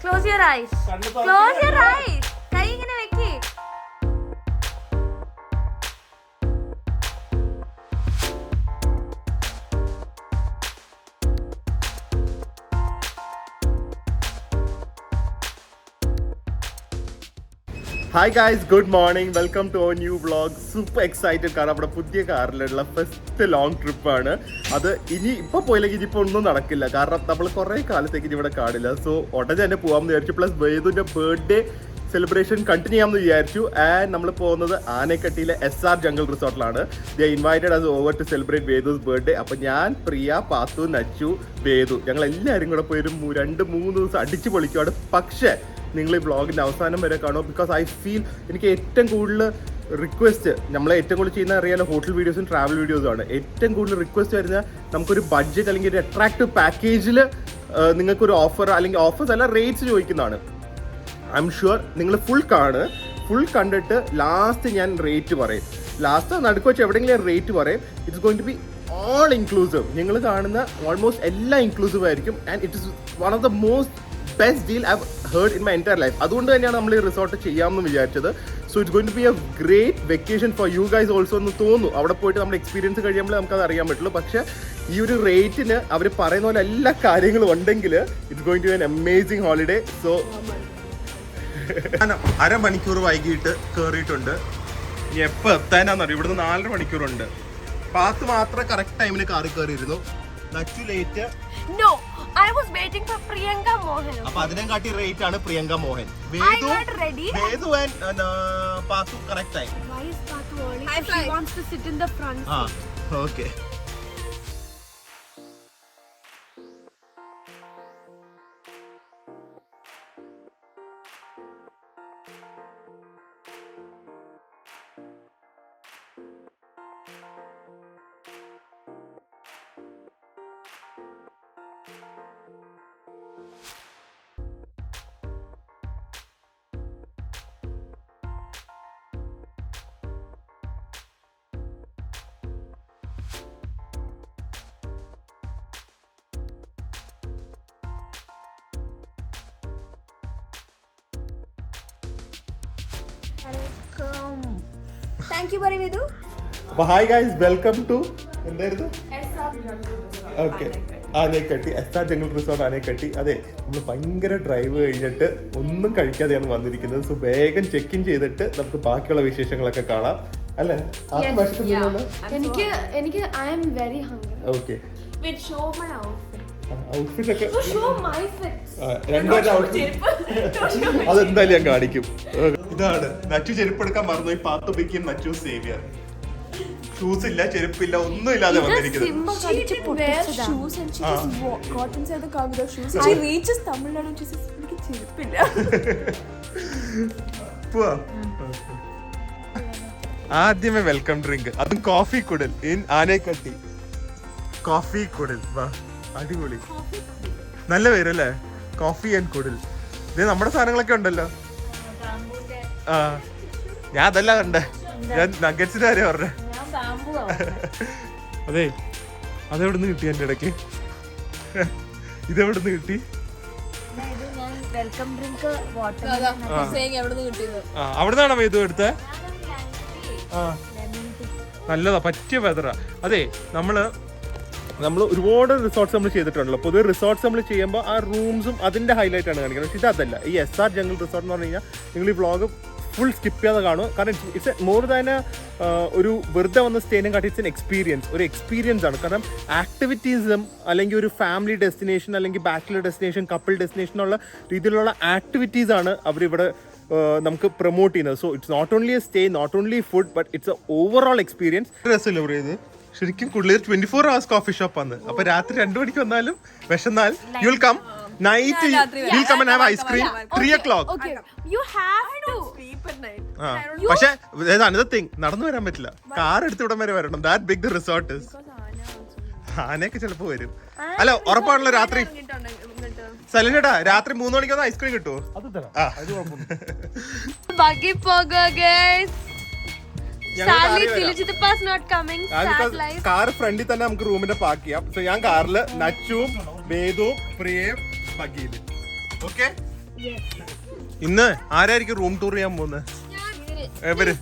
Close your eyes. Close your eyes. കൈ ഇങ്ങനെ വെക്ക്. Hi guys, good morning, welcome to our new vlog. Super excited, കാരണം നമ്മുടെ പുതിയ കാറിലുള്ള ഫസ്റ്റ് ലോങ് ട്രിപ്പാണ് അത്. ഇപ്പോൾ പോയില്ലെങ്കിൽ ഇനിയിപ്പോൾ ഒന്നും നടക്കില്ല, കാരണം നമ്മൾ കുറേ കാലത്തേക്ക് ഇനി ഇവിടെ കാണില്ല. സോ ഉടനെ തന്നെ പോകാമെന്ന് വിചാരിച്ചു. പ്ലസ് വേദുവിൻ്റെ ബർത്ത്ഡേ സെലിബ്രേഷൻ കണ്ടിന്യൂ ചെയ്യാമെന്ന് വിചാരിച്ചു. ആൻഡ് നമ്മൾ പോകുന്നത് ആനക്കട്ടിയിലെ SR ജംഗിൾ റിസോർട്ടിലാണ്. They invited us over to celebrate Vedu's birthday. അപ്പോൾ ഞാൻ, പ്രിയ, പാത്തു, നച്ചു, വേദു, ഞങ്ങൾ എല്ലാവരും കൂടെ പോയി ഒരു 2-3 ദിവസം അടിച്ച് പൊളിക്കുവാണ്. പക്ഷേ നിങ്ങൾ ഈ വ്ളോഗിൻ്റെ അവസാനം വരെ കാണും. ബിക്കോസ് ഐ ഫീൽ എനിക്ക് ഏറ്റവും കൂടുതൽ റിക്വസ്റ്റ്, നമ്മളെ ഏറ്റവും കൂടുതൽ ചെയ്യുന്ന അറിയാലോ ഹോട്ടൽ വീഡിയോസും ട്രാവൽ വീഡിയോസും ആണ്. ഏറ്റവും കൂടുതൽ റിക്വസ്റ്റ് വരുന്ന നമുക്കൊരു ബഡ്ജറ്റ് അല്ലെങ്കിൽ ഒരു അട്രാക്റ്റീവ് പാക്കേജിൽ നിങ്ങൾക്കൊരു ഓഫർ അല്ലെങ്കിൽ ഓഫേഴ്സ് അല്ല റേറ്റ്സ് ചോദിക്കുന്നതാണ്. ഐ എം ഷുവർ നിങ്ങൾ ഫുൾ കണ്ടിട്ട് ലാസ്റ്റ് ഞാൻ റേറ്റ് പറയും. ലാസ്റ്റ് നടുക്ക് വെച്ച് എവിടെയെങ്കിലും റേറ്റ് പറയും. It's going to be all inclusive. നിങ്ങൾ കാണുന്ന ഓൾമോസ്റ്റ് എല്ലാം ഇൻക്ലൂസീവ് ആയിരിക്കും. And it is one of the most best deal I have heard in my entire life. അതുകൊണ്ട് തന്നെയാണ് നമ്മൾ ഈ റിസോർട്ട് ചെയ്യാമെന്ന് വിചാരിച്ചത്. So it's going to be a great vacation for you guys also എന്ന് തോന്നുന്നു. അവിടെ പോയിട്ട് നമ്മുടെ എക്സ്പീരിയൻസ് കഴിയുമ്പോൾ നമുക്കത് അറിയാൻ പറ്റുള്ളൂ. പക്ഷേ ഈ ഒരു റേറ്റിന് അവർ പറയുന്ന പോലെ എല്ലാ കാര്യങ്ങളും ഉണ്ടെങ്കിൽ it's going to be an amazing holiday. So അരമണിക്കൂർ വൈകിട്ട് കയറിയിട്ടുണ്ട്. ഇനി എപ്പോൾ എത്താനാന്നറിയും. ഇവിടുന്ന് 4.5 മണിക്കൂറുണ്ട്. പാത്ത് മാത്രം കറക്റ്റ് ടൈമിന് കാറിൽ കയറിയിരുന്നു. Nachu late. No, I was waiting for Priyanka Mohan. അപ്പൊ അതിനെക്കാട്ടി റേറ്റ് ആണ് Priyanka Mohan. I got ready. Vedu and Pathu correct time. Why is Patu early? She wants to sit in the front. Okay. Welcome. Thank you, Parivedu. അപ്പൊ hi guys, welcome to എന്തായിരുന്നു okay Anakatti SR jungle resort Anakatti. അതെ, നമ്മൾ ഭയങ്കര drive കഴിഞ്ഞിട്ട് ഒന്നും കഴിക്കാതെയാണ് വന്നിരിക്കുന്നത്. So വേഗം check in ചെയ്തിട്ട് നമുക്ക് ബാക്കിയുള്ള വിശേഷങ്ങളൊക്കെ കാണാം അല്ലേ? എനിക്ക് I am very hungry. Okay, Wait, show my outfit. Outfit ഒക്കെ No, show my fit. രണ്ടുപേരുടെ അതെന്തായാലും ഞാൻ കാണിക്കും. ഇതാണ് നച്ചു ചെരുപ്പെടുക്കാൻ മറന്നുപോയി. പാത്തുബിക്കും നച്ചു സേവിയർ. ഷൂസ് ഇല്ല, ചെരുപ്പില്ല, ഒന്നും ഇല്ലാതെ വന്നിരിക്കുന്നത്. She wear shoes and she just got inside the car without shoes. She reaches Tamil Nadu and she says, "എനിക്ക് ചെരുപ്പില്ല." ആദ്യമേ വെൽക്കം ഡ്രിങ്ക്, അതും കോഫി കുടൽ ഇൻ ആനക്കട്ടി. കോഫി കുടൽ, വാ, അടിപൊളി, നല്ല പേരല്ലേ, കോഫി ആൻഡ് കുടൽ. ഇത് നമ്മുടെ സാധനങ്ങളൊക്കെ ഉണ്ടല്ലോ. ഞാൻ അതല്ല കണ്ടേ, ഞാൻ നഗറ്റ്സിന്റെ കാര്യം പറഞ്ഞേ. അതെ, അതെവിടുന്ന് കിട്ടി എന്റെ ഇടയ്ക്ക്? ഇതെവിടുന്ന് കിട്ടി? അവിടുന്നാണോ ഇത് എടുത്തേ? നല്ലതാ, പറ്റിയ വെതറാ. അതെ, നമ്മൾ ഒരുപാട് റിസോർട്ട്സ് നമ്മൾ ചെയ്തിട്ടുണ്ടല്ലോ. പൊതുവെ റിസോർട്ട്സ് നമ്മൾ ചെയ്യുമ്പോൾ ആ റൂംസും അതിന്റെ ഹൈലൈറ്റ് ആണ് കാണിക്കുന്നത്. പക്ഷേ ഇതല്ല. ഈ SR ജംഗിൾ റിസോർട്ട് എന്ന് പറഞ്ഞു കഴിഞ്ഞാൽ നിങ്ങൾ ഈ വ്ളോഗ് ഫുൾ സ്കിപ്പ് ചെയ്യാതെ കാണും. കാരണം ഇറ്റ്സ് മോർ ദാൻ ഒരു വെറുതെ വന്ന സ്റ്റേനും കാട്ടി ഇറ്റ്സ് ഒരു എക്സ്പീരിയൻസ് ആണ്. കാരണം ആക്ടിവിറ്റീസും അല്ലെങ്കിൽ ഒരു ഫാമിലി ഡെസ്റ്റിനേഷൻ അല്ലെങ്കിൽ ബാച്ചിലർ ഡെസ്റ്റിനേഷൻ, കപ്പിൾ ഡെസ്റ്റിനേഷൻ ഉള്ള രീതിയിലുള്ള ആക്ടിവിറ്റീസ് ആണ് അവരിവിടെ നമുക്ക് പ്രൊമോട്ട് ചെയ്യുന്നത്. So it's not only a stay, not only food, but it's a overall experience. രസമല്ലേ പറയുന്നത്? ശരിക്കും കുളിർ 24 hours കോഫി ഷോപ്പ് ആണ്. അപ്പൊ രാത്രി 2 മണിക്ക് വന്നാലും വിശന്നാൽ you will come. Night we'll come and have ice cream 3 o'clock. Okay, you have to sleep at night. പക്ഷേ there's another thing, നടന്നു വരാൻ പറ്റില്ല. കാർ എടുത്ത് ഇവിടം വരെ വരണം. That big the resort is. ആനയൊക്കെ ചിലപ്പോ വരും. അല്ല, ഉറപ്പാണല്ലോ രാത്രി. സലിനേട്ടാ, രാത്രി 3 മണിക്ക് വന്ന ഐസ്ക്രീം കിട്ടുമോ? Buggy pogo guys. Sadly, Tilichitappa's not coming. Sad life. Car ഫ്രണ്ടിൽ തന്നെ നമുക്ക് റൂമിന്റെ പാർക്ക് ചെയ്യാം. സോ ഞാൻ കാറില് നച്ചുവും വേദുവും പ്രിയയും ബഗ്ഗിയില്. ഓക്കെ, ഇന്ന് ആരായിരിക്കും റൂം ടൂർ ചെയ്യാൻ പോകുന്നത്? എവര്?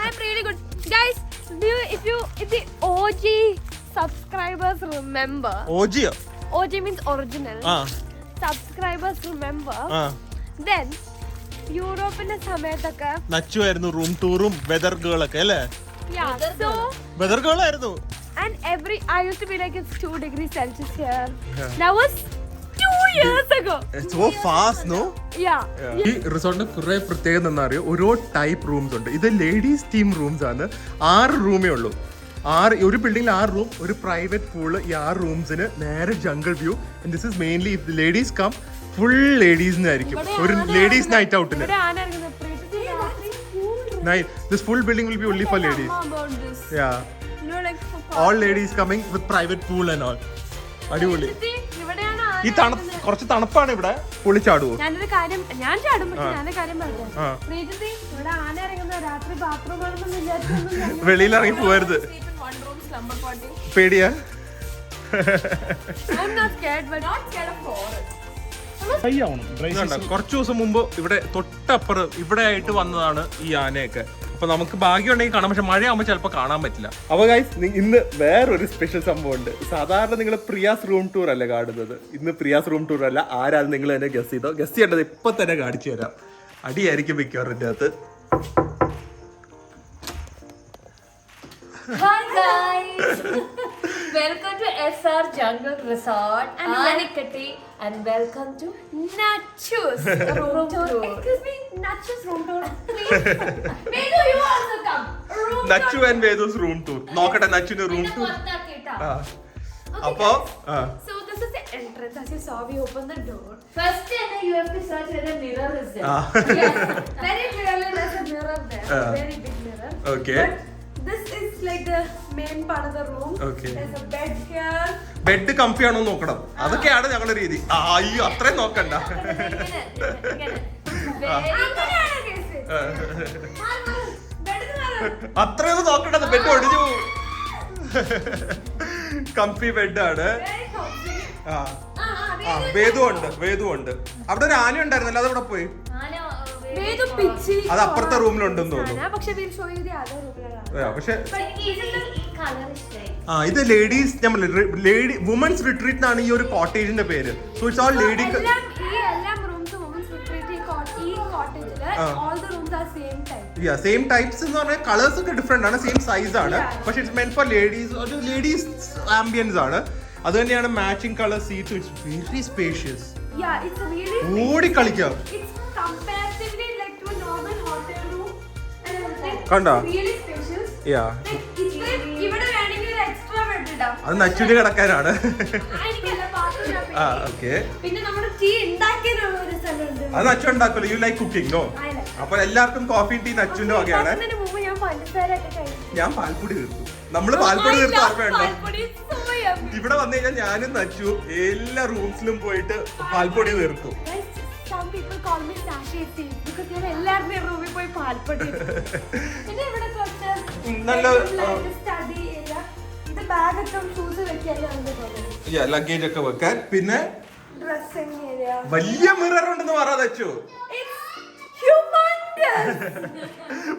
I'm really good. Guys, if the OG subscribers remember. ഓജിയോ? OG means original. Subscribers remember. Then യൂറോപ്പിന്റെ സമയത്തൊക്കെ നച്ചു ആയിരുന്നു റൂം ടൂറും വെതർ ഗേൾ ഒക്കെ അല്ലേ? So വെതർ ഗേൾ ആയിരുന്നു. and I used to be like it's 2 degrees Celsius here. That was 2 years ago. It's so fast, no? Yeah. ഈ റിസോർട്ടിന് കുറെ പ്രത്യേകത എന്താ അറിയോ? ഓരോ ടൈപ്പ് റൂംസ് ഉണ്ട്. ഇത് ലേഡീസ് ടീം റൂംസ് ആണ്. 6 റൂമേ ഉള്ളൂ. ഒരു ബിൽഡിംഗിൽ 6 റൂം, ഒരു പ്രൈവറ്റ് പൂള്. ഈ 6 റൂംസിന് നേരെ jungle view. This is mainly if ladies come full ലേഡീസിനായിരിക്കും. ഒരു ലേഡീസ് നൈറ്റ് ഔട്ടിന്. This full building will be only for ladies. Yeah. All ladies coming with private pool and all. അടിപൊളി. ഈ കുറച്ച് തണുപ്പാണ് ഇവിടെ. പുള്ളി ചാടുവോ? ഞാൻ ചാടും. പക്ഷെ ഞാനൊരു കാര്യം പറയാം. ഇവിടെ ആന ഇറങ്ങുന്ന രാത്രി ബാത്റൂം ആണെന്ന് വിചാരിച്ചു വെളിയിൽ ഇറങ്ങി പോകരുത്. പേടിയാ? കുറച്ചു ദിവസം മുമ്പ് ഇവിടെ തൊട്ടപ്പുറം ഇവിടെ ആയിട്ട് വന്നതാണ് ഈ ആനയൊക്കെ. അപ്പൊ നമുക്ക് ഭാഗ്യം ഉണ്ടെങ്കിൽ കാണാം. പക്ഷെ മഴയാകുമ്പോൾ ചിലപ്പോൾ കാണാൻ പറ്റില്ല. അപ്പൊ ഗൈസ്, ഇന്ന് വേറൊരു സ്പെഷ്യൽ സംഭവം ഉണ്ട്. സാധാരണ നിങ്ങൾ പ്രിയാസ് റൂം ടൂർ അല്ലേ കാണുന്നത്. ഇന്ന് പ്രിയാസ് റൂം ടൂർ അല്ല. ആരാണ് നിങ്ങൾ തന്നെ ഗസ് ചെയ്തോ? ഗസ് ചെയ്യേണ്ടത് ഇപ്പൊ തന്നെ കാണിച്ചു തരാം. അടിയായിരിക്കും മിക്കവാറിന്റെ അകത്ത്. Hi guys, welcome to SR Jungle Resort and Manikatti and welcome to Nachus room tour. Excuse me, Nachus room tour, please. Vedu, you also come. Room Nachu and Vedu's room tour. നോക്കട്ടെ നച്ചുവിന്റെ room tour. അപ്പൊ So this is the entrance. As you saw, we opened the door. First you have to search whether mirror is there. Yes, very clearly there's a mirror there, very big mirror. Okay. But this is like the main part of the room. Okay. There's a bed here. Bed comfy ആണോ നോക്കണം. അതൊക്കെയാണ് ഞങ്ങളുടെ രീതി. അയ്യോ അത്രയും നോക്കണ്ട. അത്രയൊന്നും നോക്കണ്ട. ബെഡ് ഒടിഞ്ഞു പോകും. കംഫി ബെഡാണ്. വേദു ഉണ്ട്. അവിടെ ഒരു ആന ഉണ്ടായിരുന്നല്ലോ, അത് അവിടെ പോയി. അത് അപ്പുറത്തെ റൂമിലുണ്ടെന്ന് തോന്നുന്നു. പക്ഷെ ഇത് ലേഡീസ് വുമൻസ് റിട്രീറ്റ് ആണ് ഈ ഒരു കോട്ടേജിന്റെ പേര്. So it's old lady. Same types എന്ന് പറഞ്ഞാൽ കളേഴ്സ് ഒക്കെ ഡിഫറെന്റ് ആണ്. സെയിം സൈസ് ആണ്. പക്ഷെ it's meant for ladies ambience ആണ്. അത് തന്നെയാണ് matching colour seats. It's very spacious. ഓടി കളിക്കാം. കണ്ടോ? അത് നച്ചുവിന് കിടക്കാനാണ്. അത് നച്ചു ഉണ്ടാക്കുമല്ലോ. You like cooking no? അപ്പൊ എല്ലാവർക്കും കോഫി ടീ നച്ചുവിന്റെ വകയാണ്. ഞാൻ പാൽപ്പൊടി തീർത്തു. നമ്മള് പാൽപ്പൊടി തീർത്ത് ഓർമ്മയുണ്ടോ? ഇവിടെ വന്നു കഴിഞ്ഞാൽ ഞാനും നച്ചു എല്ലാ റൂംസിലും പോയിട്ട് പാൽപ്പൊടി തീർത്തു. നല്ല ലഗേജ് ഒക്കെ വെക്കാൻ. പിന്നെ വലിയ മിറർ ഉണ്ടെന്ന് പറയാതെ വെച്ചു.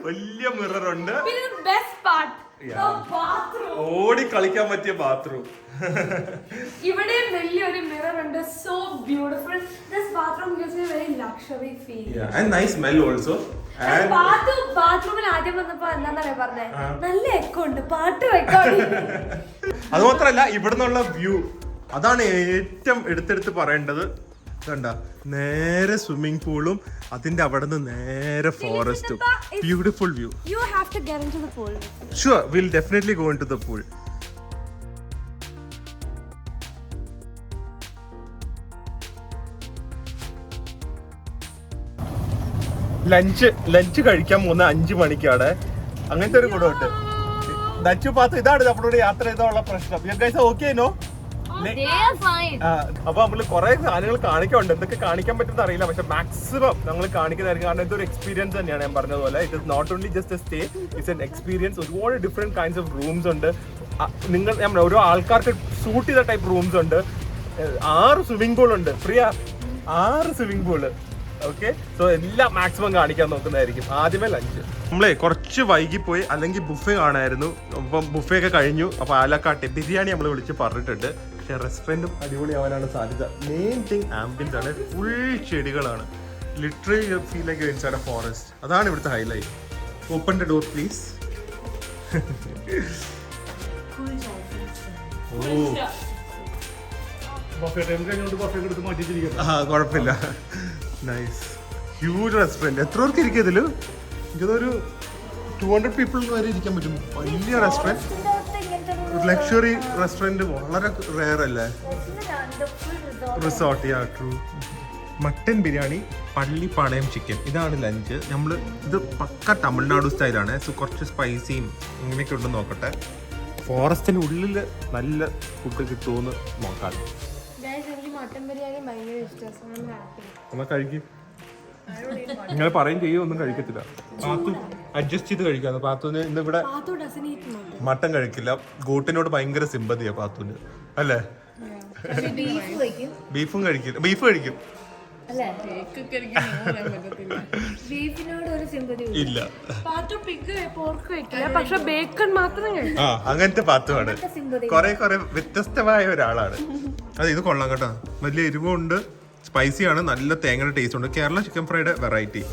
വലിയ മിറർ ഉണ്ട്. ഓടി കളിക്കാൻ പറ്റിയ ബാത്റൂം. ഇവിടെ വലിയൊരു മിറർ ഉണ്ട്. So beautiful. This bathroom gives me very luxury feel. Yeah, and nice smell also. ബാത്റൂമിൽ ആദ്യം വന്നപ്പോ എന്താന്നറിയാ പറഞ്ഞേ, നല്ല എക്കോ ഉണ്ട്, പാട്ട് വെക്കാണ്. അത് മാത്രല്ല ഇവിടുന്നുള്ള വ്യൂ, അതാണ് ഏറ്റവും എടുത്തെടുത്ത് പറയേണ്ടത്. കണ്ട നേരെ സ്വിമ്മിംഗ് പൂളും അതിന്റെ അവിടെ നിന്ന് നേരെ ഫോറസ്റ്റും. Beautiful view. You have to get into the pool. Sure, we'll definitely go into the pool. Lunch കഴിക്കാൻ പോകുന്ന 5 മണിക്കാണ്. അങ്ങനത്തെ ഒരു ഗുണമുണ്ട്. നച്ചു പാത്ത് ഇതാണ് നമ്മളോട് യാത്ര ചെയ്തുള്ള പ്രശ്നം. ഓക്കെനോ? അപ്പൊ നമ്മള് കുറെ സാധനങ്ങൾ കാണിക്കാറുണ്ട്. എന്തൊക്കെ കാണിക്കാൻ പറ്റുന്ന അറിയില്ല. പക്ഷെ മാക്സിമം നമ്മൾ കാണിക്കുന്നതായിരിക്കും. കാരണം ഇതൊരു എക്സ്പീരിയൻസ് തന്നെയാണ്. ഞാൻ പറഞ്ഞതുപോലെ it is not only just a stay, it's an experience. ഒരുപാട് ഡിഫറെന്റ് കൈൻഡ്സ് ഓഫ് റൂംസ് ഉണ്ട്. നിങ്ങൾ ഓരോ ആൾക്കാർക്ക് സൂട്ട് ചെയ്ത ടൈപ്പ് റൂംസ് ഉണ്ട്. 6 സ്വിമ്മിംഗ് പൂൾ ഉണ്ട്. പ്രിയ 6 സ്വിമ്മിംഗ് പൂള്. ഓക്കെ, സോ എല്ലാം മാക്സിമം കാണിക്കാൻ നോക്കുന്നതായിരിക്കും. ആദ്യമേ ലഞ്ച്. നമ്മളെ കുറച്ച് വൈകിപ്പോയി, അല്ലെങ്കിൽ ബുഫേ കാണായിരുന്നു. അപ്പം ബുഫേ ഒക്കെ കഴിഞ്ഞു. അപ്പോൾ ആലക്കാട്ടെ ബിരിയാണി നമ്മൾ വിളിച്ച് പറഞ്ഞിട്ടുണ്ട്. പക്ഷേ റെസ്റ്റോറൻറ്റും അടിപൊളിയാവാനാണ് സാധ്യത. മെയിൻ തിങ് ആംബിയൻസ് ആണ്. ഫുൾ ചെടികളാണ്. Literally feel like inside a forest. അതാണ് ഇവിടുത്തെ highlight. Open the door please. കുഴപ്പമില്ല. Nice huge restaurant. എത്ര പേർക്ക് ഇരിക്കും ഇതിൽ? എനിക്കതൊരു 200 പീപ്പിൾ വരെ ഇരിക്കാൻ പറ്റും. വലിയ റെസ്റ്റോറൻറ്റ്, ലക്ഷറി റെസ്റ്റോറൻറ്റ്. വളരെ റെയർ അല്ലേ? Resort. Yeah true. Mutton biryani, Pallipalayam chicken. ഇതാണ് ലഞ്ച്. ഇത് പക്ക തമിഴ്നാട് സ്റ്റൈലാണ്. സോ കുറച്ച് സ്പൈസിയും ഇങ്ങനെയൊക്കെ ഉണ്ടെന്ന് നോക്കട്ടെ. ഫോറസ്റ്റിന് ഉള്ളിൽ നല്ല ഫുഡ് കിട്ടുമെന്ന് നോക്കാം. മട്ടൻ ബിരിയാണി ഭയങ്കര ഇഷ്ടമാണ്. എന്നാൽ കഴിക്കും. നിങ്ങൾ പറയും ചെയ്യും, ഒന്നും കഴിക്കത്തില്ല. പാത്തു അഡ്ജസ്റ്റ് ചെയ്ത് കഴിക്കാന്ന്. പാത്തുവിന് ഇന്ന് ഇവിടെ മട്ടൻ കഴിക്കില്ല. ഗോട്ടിനോട് ഭയങ്കര സിമ്പതിയാ പാത്തുവിന്, അല്ലേ? ബീഫും കഴിക്കില്ല. ബീഫ് കഴിക്കും ഇല്ല. പക്ഷെ ബേക്കൺ മാത്രം ആ, അങ്ങനത്തെ പാത്തുമാണ്. കുറെ വ്യത്യസ്തമായ ഒരാളാണ്. അതെ, ഇത് കൊള്ളാം കേട്ടോ. വലിയ എരിവുണ്ട്, സ്പൈസിയാണ്, നല്ല തേങ്ങയുടെ ടേസ്റ്റ് ഉണ്ട്. Kerala chicken fried variety.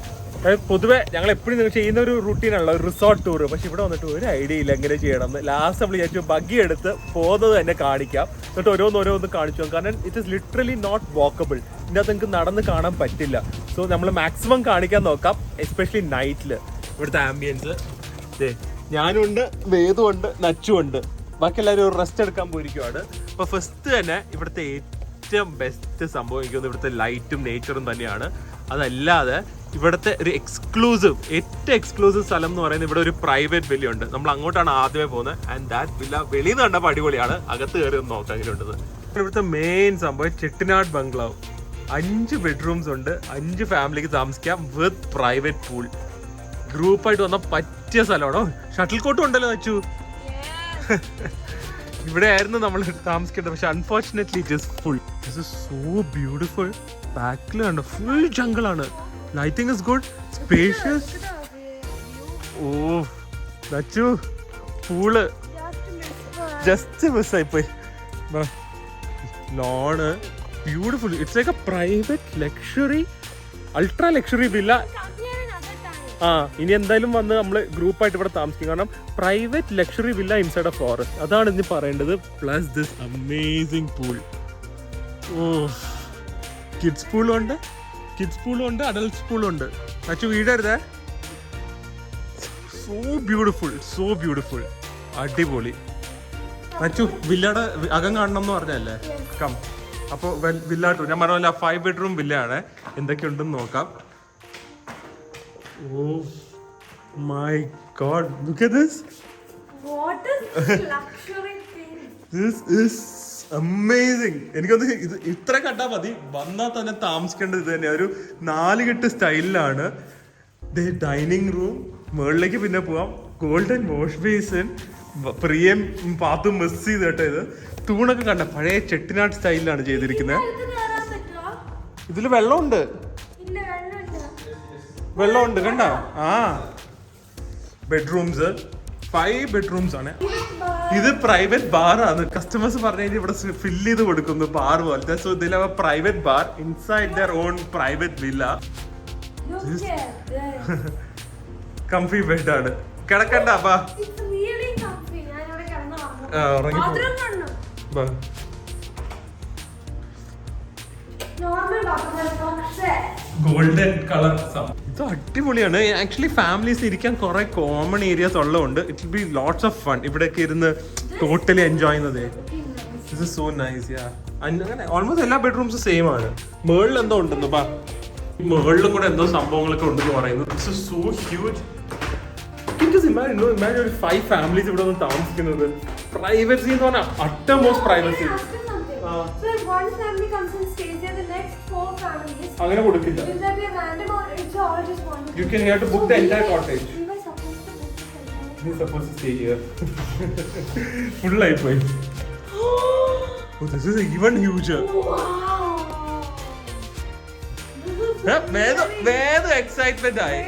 പൊതുവെ ഞങ്ങൾ എപ്പോഴും ചെയ്യുന്ന ഒരു റൂട്ടീനുള്ള ഒരു റിസോർട്ട് ടൂർ. പക്ഷെ ഇവിടെ വന്നിട്ട് ഒരു ഐഡിയ ഇല്ല എങ്ങനെ ചെയ്യണമെന്ന്. ലാസ്റ്റ് നമ്മൾ വിചാരിച്ചു ബഗ്ഗി എടുത്ത് പോകുന്നത് തന്നെ കാണിക്കാം. എന്നിട്ട് ഓരോന്ന് കാണിച്ചു. കാരണം it is literally not walkable. ഇതിൻ്റെ അകത്ത് നിങ്ങൾക്ക് നടന്ന് കാണാൻ പറ്റില്ല. സോ നമ്മൾ മാക്സിമം കാണിക്കാൻ നോക്കാം, എസ്പെഷ്യലി നൈറ്റിൽ. ഇവിടുത്തെ ആംബിയൻസ്. ഞാനും ഉണ്ട്, വേദും ഉണ്ട്, നച്ചും ഉണ്ട്. ബാക്കി എല്ലാവരും ഒരു റെസ്റ്റ് എടുക്കാൻ പോയിരിക്കുവാണ്. അപ്പോൾ ഫസ്റ്റ് തന്നെ ഇവിടുത്തെ ഏറ്റവും ബെസ്റ്റ് സംഭവം എനിക്ക് തോന്നുന്നു ഇവിടുത്തെ ലൈറ്റും നേച്ചറും തന്നെയാണ്. അതല്ലാതെ ഇവിടുത്തെ ഒരു ഏറ്റവും എക്സ്ക്ലൂസീവ് സ്ഥലം എന്ന് പറയുന്നത് ഇവിടെ ഒരു പ്രൈവറ്റ് വില്ല ഉണ്ട്. നമ്മൾ അങ്ങോട്ടാണ് ആദ്യമേ പോകുന്നത്. ആൻഡ് ദാറ്റ് വില്ല വെളിയിൽ നിന്ന് കണ്ടപ്പോൾ അടിപൊളിയാണ്. അകത്ത് കയറി ഒന്ന് നോക്കാൻ എങ്ങനെയുണ്ടത്. ഇവിടുത്തെ മെയിൻ സംഭവം ചെട്ടിനാട് ബംഗ്ലാവ്. 5 ബെഡ്റൂംസ് ഉണ്ട്. 5 ഫാമിലിക്ക് താമസിക്കാം വിത്ത് പ്രൈവറ്റ് പൂൾ. ഗ്രൂപ്പായിട്ട് വന്നാൽ പറ്റിയ സ്ഥലമാണോ? ഷട്ടിൽ കോട്ടും ഉണ്ടല്ലോ വെച്ചു. ഇവിടെ ആയിരുന്നു നമ്മൾ താമസിക്കേണ്ടത്. പക്ഷെ unfortunately it is full. This is so beautiful. ബാക്കിൽ കണ്ടോ ഫുൾ ജംഗിളാണ്. Lighting is good, spacious. Oh Nachu, pool just മിസ്സായിപ്പോയി. Lawn beautiful. It's like a private luxury, ultra luxury villa. ഇനി എന്തായാലും വന്ന് നമ്മൾ ഗ്രൂപ്പായിട്ട് ഇവിടെ താമസിക്കും. കാരണം private luxury villa inside a forest. അതാണ് ഇനി പറയേണ്ടത്. Plus this amazing pool. Oh, kids പൂളും ഉണ്ട്, അഡൽട്സ് പൂളും ഉണ്ട്. അച്ചു വീടരുതേ. So beautiful. അടിപൊളി. അച്ചു വില്ലയുടെ അകം കാണണം എന്ന് പറഞ്ഞല്ലേ? കം. അപ്പോൾ വില്ല ടു. ഞാൻ പറഞ്ഞ 5 ബെഡ്റൂം വില്ലയാണ്. എന്തൊക്കെയുണ്ടെന്ന് നോക്കാം. Oh my god, look at this. What is luxury thing? This is amazing. എനിക്കൊന്ന് ഇത് ഇത്ര കണ്ടാൽ മതി. വന്നാൽ തന്നെ താമസിക്കേണ്ടത് ഇത് തന്നെയാണ്. ഒരു 4 കെട്ട് സ്റ്റൈലിലാണ്. ഡൈനിങ് റൂം, മുകളിലേക്ക് പിന്നെ പോവാം. Golden wash basin. പ്രിയം പാത്തും മിസ് ചെയ്ത് കേട്ടോ. ഇത് തൂണൊക്കെ കണ്ട പഴയ ചെട്ടിനാട് സ്റ്റൈലിലാണ് ചെയ്തിരിക്കുന്നത്. ഇതിൽ വെള്ളമുണ്ട് കണ്ട. ബെഡ്റൂംസ് 5 ബെഡ്റൂംസ് ആണ്. ഇത് പ്രൈവറ്റ് ബാർ ആണ്. കസ്റ്റമേഴ്സ് പറഞ്ഞു കഴിഞ്ഞാൽ ഇവിടെ ഫില്ല് ചെയ്ത് കൊടുക്കുന്നു ബാർ പോലത്തെ. സോ ഇതിൽ private bar inside there on private villa. Comfy bed ആണ്. കിടക്കണ്ട. Golden colour. ഇത് അടിപൊളിയാണ്. ആക്ച്വലി ഫാമിലീസ് ഇരിക്കാൻ കുറെ കോമൺ ഏരിയാസ് ഉള്ളതുകൊണ്ട് it will be lots of fun. ഇവിടെയൊക്കെ ഇരുന്ന് ടോട്ടലി എൻജോയ് ചെയ്യുന്നത്. This is so nice. Yeah, അങ്ങനെ ഓൾമോസ്റ്റ് എല്ലാ ബെഡ്റൂംസും സെയിം ആണ്. മേളിൽ എന്തോ ഉണ്ടെന്ന് മേളിലും കൂടെ എന്തോ സംഭവങ്ങളൊക്കെ ഉണ്ടെന്ന് പറയുന്നു. This is so huge. Imagine ഒരു 5 ഫാമിലീസ് ഇവിടെ ഒന്ന് താമസിക്കുന്നത്. പ്രൈവസി എന്ന് പറഞ്ഞാൽ അട്ടമോസ്റ്റ് privacy. So if one family comes and stays there, the next 4 families. അങ്ങനെ കൊടുക്കില്ല. Will that be a random or it's all just one? You can have to book the entire cottage. We were supposed to book this entire. We supposed to stay here. Full life way. Oh, this is even huger. Wow. വേദം excitement ആയി,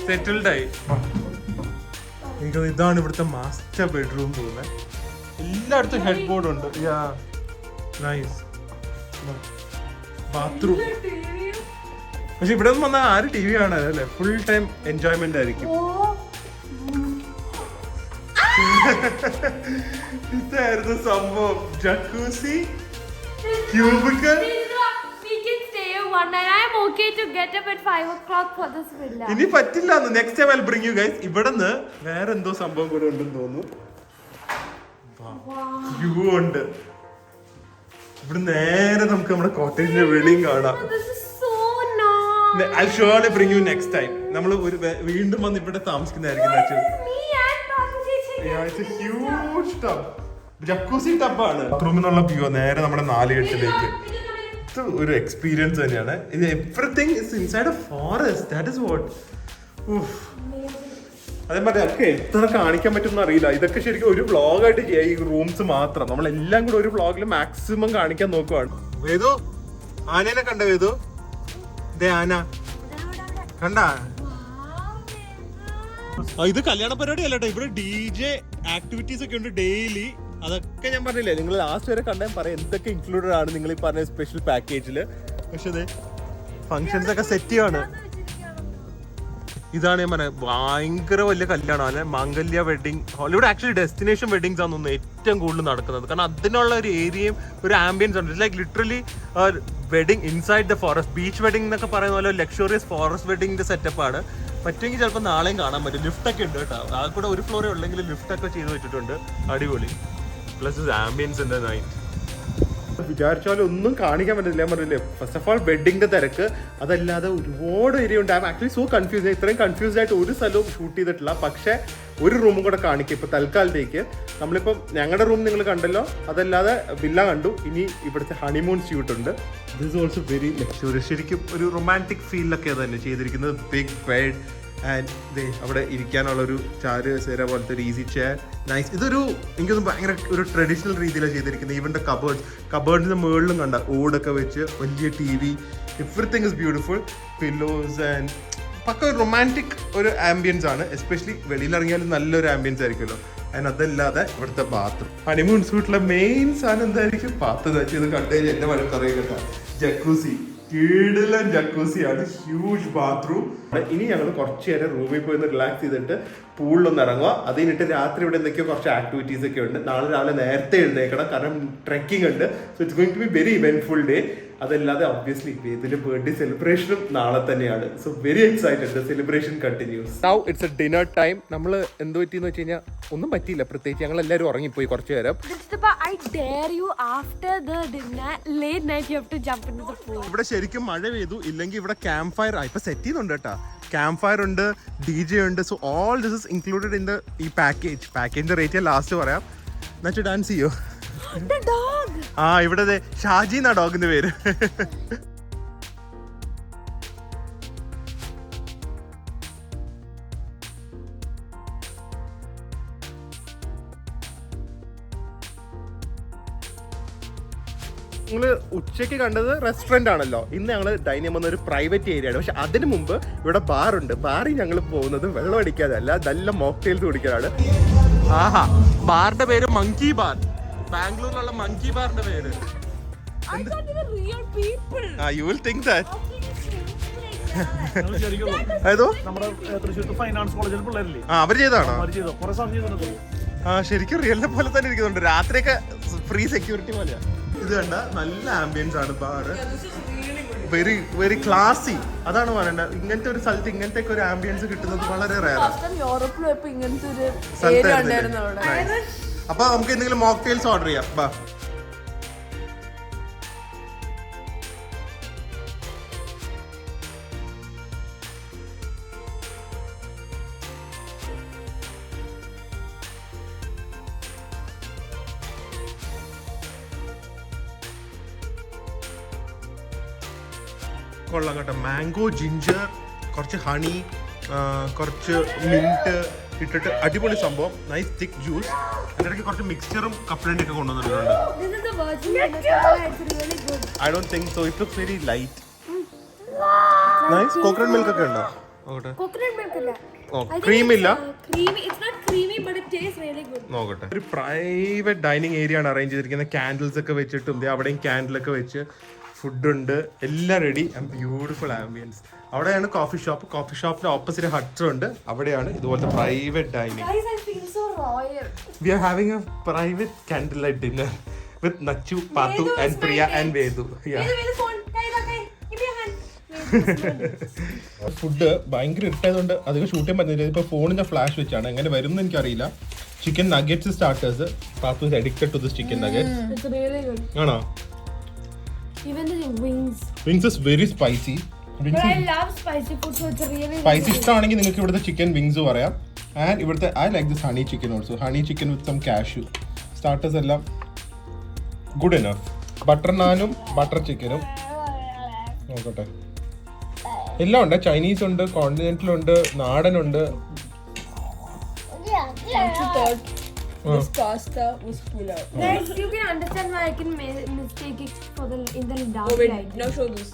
settled ആയി. എനിക്ക് ഇതാണ് ഇവിടുത്തെ master bedroom തോന്നുന്നത്. എല്ലായിടത്തും head board ഉണ്ട്. Nice bathroom. പക്ഷെ ഇവിടെ നിന്ന് വന്നാൽ ആര് ടി വി കാണാനല്ലേ, ഫുൾ ടൈം എൻജോയ്മെന്റ് ആയിരിക്കും. ഇതായിരുന്നു സംഭവം. Jacuzzi, cubicle. ഇനി പറ്റില്ല. Next time I will bring you guys. ഇവിടെ നിന്ന് വേറെ എന്തോ സംഭവം കൂടെ ഉണ്ടെന്ന് തോന്നുന്നു. വ്യൂ ഉണ്ട് ഇവിടെ. നേരെ നമുക്ക് നമ്മുടെ കോട്ടേജിന്റെ വെളിയും കാണാം. I'll surely bring you next time. നമ്മൾ വീണ്ടും വന്ന് ഇവിടെ താമസിക്കുന്നതായിരിക്കും. It's a huge tub. Jacuzzi ടബാണ്. ബാത്റൂമിനുള്ള വ്യൂ നേരെ നമ്മുടെ 4-8ലേക്ക്. ഇത് ഒരു എക്സ്പീരിയൻസ് തന്നെയാണ്. Everything is inside a forest. That is what. അതേമാതിരി ഒക്കെ എത്ര കാണിക്കാൻ പറ്റുമെന്ന് അറിയില്ല. ഇതൊക്കെ ശരിക്കും ഒരു വ്ളോഗായിട്ട് ചെയ്യാം. ഈ റൂംസ് മാത്രം നമ്മളെല്ലാം കൂടെ ഒരു വ്ളോഗിൽ മാക്സിമം കാണിക്കാൻ നോക്കുവാണ്. വേദു, ആനേനെ കണ്ട വേദു? ആന കണ്ട? ഇത് കല്യാണ പരിപാടി അല്ലട്ടോ. ഇവിടെ DJ ആക്ടിവിറ്റീസ് ഒക്കെ ഉണ്ട് ഡെയിലി. അതൊക്കെ ഞാൻ പറഞ്ഞില്ലേ, നിങ്ങൾ ലാസ്റ്റ് വരെ കണ്ടാൽ പറയാം എന്തൊക്കെ ഇൻക്ലൂഡഡ് ആണ് നിങ്ങൾ ഈ പറഞ്ഞ സ്പെഷ്യൽ പാക്കേജിൽ. പക്ഷെ അതെ ഫങ്ഷൻസ് ഒക്കെ സെറ്റ് ചെയ്യാണ്. ഇതാണ് ഞാൻ പറഞ്ഞത്, ഭയങ്കര വലിയ കല്യാണമാണ്. മാംഗല്യ വെഡിങ് ഹാൾ. ഇവിടെ ആക്ച്വലി ഡെസ്റ്റിനേഷൻ വെഡിങ്സ് ആണ് തോന്നുന്നു ഏറ്റവും കൂടുതൽ നടക്കുന്നത്. കാരണം അതിനുള്ള ഒരു ഏരിയയും ഒരു ആംബിയൻസ് ഉണ്ട്. Like literally wedding inside the forest. Beach wedding എന്നൊക്കെ പറയുന്ന പോലെ ലക്ഷറിയസ് ഫോറസ്റ്റ് വെഡിങ്ങിന്റെ സെറ്റപ്പാണ്. പറ്റുമെങ്കിൽ ചിലപ്പോൾ നാളെയും കാണാൻ പറ്റും. ലിഫ്റ്റ് ഒക്കെ ഉണ്ട് കേട്ടോ. ആ കൂടെ ഒരു ഫ്ലോറേ ഉള്ളെങ്കിൽ ലിഫ്റ്റ് ഒക്കെ ചെയ്ത് വെച്ചിട്ടുണ്ട്. അടിപൊളി. പ്ലസ് ആംബിയൻസ് ഉണ്ട് നൈറ്റ്. വിചാരിച്ചാലും ഒന്നും കാണിക്കാൻ പറ്റില്ല. ഞാൻ പറഞ്ഞില്ലേ, ഫസ്റ്റ് ഓഫ് ഓൾ വെഡിങ്ങിന്റെ തിരക്ക്. അതല്ലാതെ ഒരുപാട് ഏരിയ ഉണ്ട്. I am actually so confuse. ഇത്രയും കൺഫ്യൂസ്ഡ് ആയിട്ട് ഒരു സ്ഥലവും ഷൂട്ട് ചെയ്തിട്ടില്ല. പക്ഷെ ഒരു റൂമും കൂടെ കാണിക്കും ഇപ്പൊ തൽക്കാലത്തേക്ക്. നമ്മളിപ്പം ഞങ്ങളുടെ റൂം നിങ്ങൾ കണ്ടല്ലോ, അതല്ലാതെ വില്ല കണ്ടു. ഇനി ഇവിടുത്തെ ഹണിമൂൺ സ്യൂട്ട് ഉണ്ട്. This is also very luxurious. ശരിക്കും ഒരു റൊമാൻറ്റിക് ഫീലിലൊക്കെ തന്നെ ചെയ്തിരിക്കുന്നത്. ബിഗ് ബെഡ് ആൻഡ് അവിടെ ഇരിക്കാനുള്ള ഒരു ചാര് സേര പോലത്തെ ഒരു ഈസി ചെയർ. നൈസ്. ഇതൊരു എനിക്കൊന്നും ഭയങ്കര ഒരു ട്രഡീഷണൽ രീതിയിലാണ് ചെയ്തിരിക്കുന്നത്. ഈവൻ്റെ കബേർഡിന്റെ മുകളിലും കണ്ട ഓടൊക്കെ വെച്ച് വലിയ TV. Everything is beautiful. Pillows and pakka ഒരു റൊമാൻറ്റിക് ഒരു ആംബിയൻസ് ആണ്. എസ്പെഷ്യലി വെളിയിലിറങ്ങിയാലും നല്ലൊരു ആംബിയൻസ് ആയിരിക്കുമല്ലോ. അതിന് അതല്ലാതെ ഇവിടുത്തെ ബാത്റൂം, ഹണിമൂൺ സ്യൂട്ടിലെ മെയിൻ സാധനം എന്തായിരിക്കും? ബാത്ത് ഇത് കണ്ടു കഴിഞ്ഞാൽ എന്റെ വഴക്കറിയില്ല. ജക്കൂസി, കീടിലൻ ജക്കൂസിയാണ്. Huge bathroom. ഇനി ഞങ്ങൾ കുറച്ച് നേരം റൂമിൽ പോയി റിലാക്സ് ചെയ്തിട്ട് പൂളിലൊന്ന് ഇറങ്ങുക. അത് കഴിഞ്ഞിട്ട് രാത്രി ഇവിടെ എന്തൊക്കെയോ കുറച്ച് ആക്ടിവിറ്റീസ് ഒക്കെ ഉണ്ട്. നാളെ രാവിലെ നേരത്തെ എഴുന്നേക്കണം, കാരണം ട്രെക്കിംഗ് ഉണ്ട്. So it's going to be very eventful day. അതല്ലാതെ ഒബ്വിയസ്ലി ഇതിന്റെ ബർത്ത്ഡേ സെലിബ്രേഷനും നാളെ തന്നെയാണ്. So very excited. The celebration continues. Now it's a dinner time. നമ്മൾ എന്ത് പറ്റിയെന്ന് വെച്ച് കഴിഞ്ഞാൽ ഒന്നും പറ്റിയില്ല പ്രത്യേകിച്ച്. ഞങ്ങൾ എല്ലാവരും ഉറങ്ങിപ്പോയി കുറച്ചു നേരം. ഇവിടെ ശരിക്കും മഴ പെയ്തു. ഇല്ലെങ്കിൽ ഇവിടെ ക്യാമ്പ് ഫയർ ഇപ്പൊ സെറ്റ് ചെയ്യുന്നുണ്ട് കേട്ടോ. ക്യാമ്പ് ഫയർ ഉണ്ട്, DJ ഉണ്ട്. So all this is included in the ഈ പാക്കേജിന്റെ റേറ്റ് ഞാൻ ലാസ്റ്റ് പറയാം. എന്നുവെച്ചാൽ ഡാൻസ് ചെയ്യോ? ഇവിടെ ഷാജി എന്നാ ഡോഗിന്റെ പേര്. ഞങ്ങള് ഉച്ചയ്ക്ക് കണ്ടത് റെസ്റ്റോറന്റ് ആണല്ലോ. ഇന്ന് ഞങ്ങൾ ഡൈൻ ചെയ്യുന്ന ഒരു പ്രൈവറ്റ് ഏരിയ ആണ്. പക്ഷെ അതിന് മുമ്പ് ഇവിടെ ബാറുണ്ട്. ബാറിൽ ഞങ്ങൾ പോകുന്നത് വെള്ളം അടിക്കാതെ അല്ല, നല്ല മോക്ടെയിൽസ് കുടിക്കാനാണ്. ആഹാ, ബാറിന്റെ പേര് മങ്കി ബാർ. ബാംഗ്ലൂരിലുള്ള മങ്കി ബാറിന്റെ പേര്. You will think that. അവർ ചെയ്താണോ? ശരിക്കും റിയലിനെ പോലെ തന്നെ ഇരിക്കുന്നുണ്ട്. രാത്രിയൊക്കെ ഫ്രീ സെക്യൂരിറ്റി പോലെയാ. ഇത് കണ്ട നല്ല ആംബിയൻസ് ആണ് ബാറ്. Very very ക്ലാസി. അതാണ് പറയേണ്ടത്. ഇങ്ങനത്തെ ഒരു സ്ഥലത്ത് ഇങ്ങനത്തെ ഒരു ആംബിയൻസ് കിട്ടുന്നത് വളരെ റയറാണ്. അപ്പൊ നമുക്ക് എന്തെങ്കിലും മോക്ടെയിൽസ് ഓർഡർ ചെയ്യാം. ബാ. കൊള്ളാം കേട്ടോ. മാംഗോ, ജിഞ്ചർ, കുറച്ച് ഹണി, കുറച്ച് മിന്റ് ഇട്ടിട്ട് അടിപൊളി സംഭവം. നൈസ് തിക്ക് ജ്യൂസ്. അതിനിടയ്ക്ക് കുറച്ച് മിക്സ്ചറും കപ്പലണ്ടി ഒക്കെ കൊണ്ടുവന്നിട്ടുണ്ട്. I don't think so. It looks very light. Nice. Coconut milk ഒക്കെ ഉണ്ടോ? നോക്കട്ടെ. കോക്കനട്ട് മിൽക്ക് അല്ല. ക്രീം ഇല്ല. Creamy. It's not creamy, but it tastes really good. നോക്കട്ടെ. ഒരു പ്രൈവറ്റ് ഡൈനിങ് ഏരിയ ആണ് അറേഞ്ച് ചെയ്തിരിക്കുന്നത്. ക്യാൻഡിൽസ് ഒക്കെ വെച്ചിട്ടും അവിടെയും ക്യാൻഡിലൊക്കെ വെച്ച് ഫുഡ് ഉണ്ട്. എല്ലാം റെഡി ആൻഡ് ബ്യൂട്ടിഫുൾ ആംബിയൻസ്. അവിടെയാണ് കോഫി ഷോപ്പ്. കോഫി ഷോപ്പിന്റെ ഓപ്പോസിറ്റ് ഹട്ട് ഉണ്ട്. അവിടെയാണ് ഇതുപോലത്തെ private dining. Guys, I feel so royal. We are having a private candlelight dinner with Nachu, Patu, and Priya and Vedu. Yeah. Vedu, phone. Give me a hand. Food ഭയങ്കര ഇട്ടായതുകൊണ്ട് അധികം shoot ചെയ്യാൻ പറ്റുന്നില്ല. ഇപ്പോൾ ഫോണിന്റെ flash വെച്ചാണ്. എങ്ങനെ വരുമെന്ന് എനിക്കറിയില്ല. Chicken nuggets starters. Pathu is addicted to this chicken nuggets. It's really good. ആണോ? Even the wings. Wings is very spicy. But I love spicy food, so it's really spicy ഇഷ്ടമാണെങ്കിൽ നിങ്ങൾക്ക് ഇവിടുത്തെ ചിക്കൻ വിങ്സ് പറയാം. And ഇവിടുത്തെ I like this honey chicken also. Honey chicken with some cashew. Starters എല്ലാം good enough. Butter നാനും butter ചിക്കനും നോക്കട്ടെ. എല്ലാം ഉണ്ട്. ചൈനീസ് ഉണ്ട്, കോണ്ടിനെന്റൽ ഉണ്ട്, നാടനുണ്ട്. This pasta was pulao. Guys, you can understand why I can mistake it for in the dark Oh wait, light. now show this.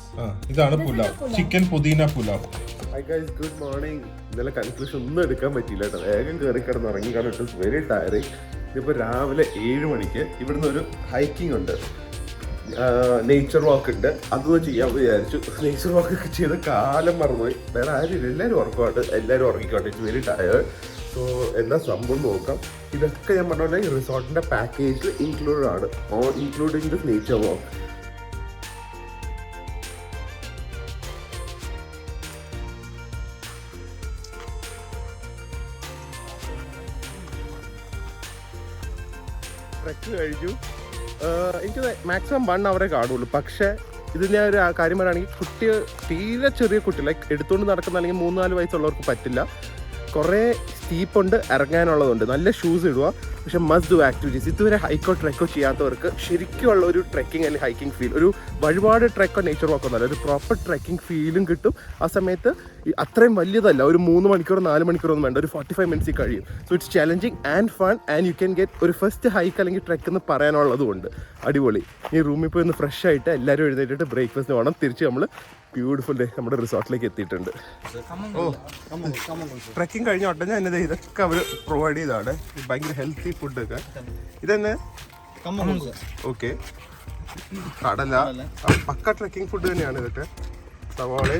ഇതാണ് pulao. Chicken പുദീന pulao. Hi guys, good morning. ഇന്നലെ conclusion ഒന്നും എടുക്കാൻ പറ്റിയില്ല കേട്ടോ. വേഗം കയറി കിടന്ന് ഇറങ്ങി. കാരണം ഇറ്റ് വാസ് വെരി ടയറിങ്. ഇതിപ്പോൾ രാവിലെ 7 മണിക്ക് ഇവിടുന്ന് ഒരു ഹൈക്കിംഗ് ഉണ്ട്, നേച്ചർ വാക്ക് ഉണ്ട്. അതൊന്നും ചെയ്യാൻ വിചാരിച്ചു. നേച്ചർ വാക്ക് ഒക്കെ ചെയ്ത് കാലം മറന്നുപോയി. വേറെ ആരും എല്ലാവരും ഉറക്കമായിട്ട് എല്ലാവരും ഉറങ്ങിക്കോട്ടെ. It's very tired. സോ എന്താ സംഭവം നോക്കാം. ഇതൊക്കെ ഞാൻ പറഞ്ഞ പോലെ ഈ റിസോർട്ടിൻ്റെ പാക്കേജിൽ ഇൻക്ലൂഡഡ് ആണ്. Including this nature walk. Trek കഴിഞ്ഞു. എനിക്ക് മാക്സിമം 1 hour കാണുള്ളൂ. പക്ഷേ ഇത് ഞാൻ ഒരു കാര്യം പറയുകയാണെങ്കിൽ കുട്ടികൾ തീരെ ചെറിയ കുട്ടി ലൈക്ക് എടുത്തുകൊണ്ട് നടക്കുന്ന അല്ലെങ്കിൽ 3-4 വയസ്സുള്ളവർക്ക് പറ്റില്ല. കുറേ സ്റ്റീപ്പുണ്ട്, ഇറങ്ങാനുള്ളതുണ്ട്. നല്ല ഷൂസ് ഇടുക. പക്ഷെ മസ്റ്റ് ഡു ആക്ടിവിറ്റീസ്. ഇതുവരെ ഹൈക്കോ ട്രെക്കോ ചെയ്യാത്തവർക്ക് ശരിക്കുമുള്ള ഒരു ട്രെക്കിംഗ് അല്ലെങ്കിൽ ഹൈക്കിംഗ് ഫീൽ, ഒരു വഴിപാട് ട്രെക്കോ നേച്ചർ വാക്കോ എന്നല്ല, ഒരു പ്രോപ്പർ ട്രെക്കിംഗ് ഫീലും കിട്ടും. ആ സമയത്ത് അത്രയും വലിയതല്ല, ഒരു 3 മണിക്കൂർ 4 മണിക്കൂറൊന്നും വേണ്ട, ഒരു 45 minutes കഴിയും. So it's challenging and fun and you can get ഒരു ഫസ്റ്റ് ഹൈക്ക് അല്ലെങ്കിൽ ട്രെക്ക് എന്ന് പറയാനുള്ളതുകൊണ്ട് അടിപൊളി. ഈ റൂമിൽ പോയി ഒന്ന് ഫ്രഷ് ആയിട്ട് എല്ലാവരും എഴുന്നേറ്റിട്ട് ബ്രേക്ക്ഫാസ്റ്റ് വേണം. തിരിച്ച് നമ്മൾ ബ്യൂട്ടിഫുൾ ഡേ നമ്മുടെ റിസോർട്ടിലേക്ക് എത്തിയിട്ടുണ്ട്. ഓ, ട്രെക്കിംഗ് കഴിഞ്ഞ ഉടനെ തന്നെ ഇതൊക്കെ അവർ പ്രൊവൈഡ് ചെയ്താണ്. ഭയങ്കര ഹെൽത്തി ഫുഡൊക്കെ. ഇതന്നെ ഓക്കെ. കടല പക്ക ട്രെക്കിംഗ് ഫുഡ് തന്നെയാണ് ഇതൊക്കെ. സവാള,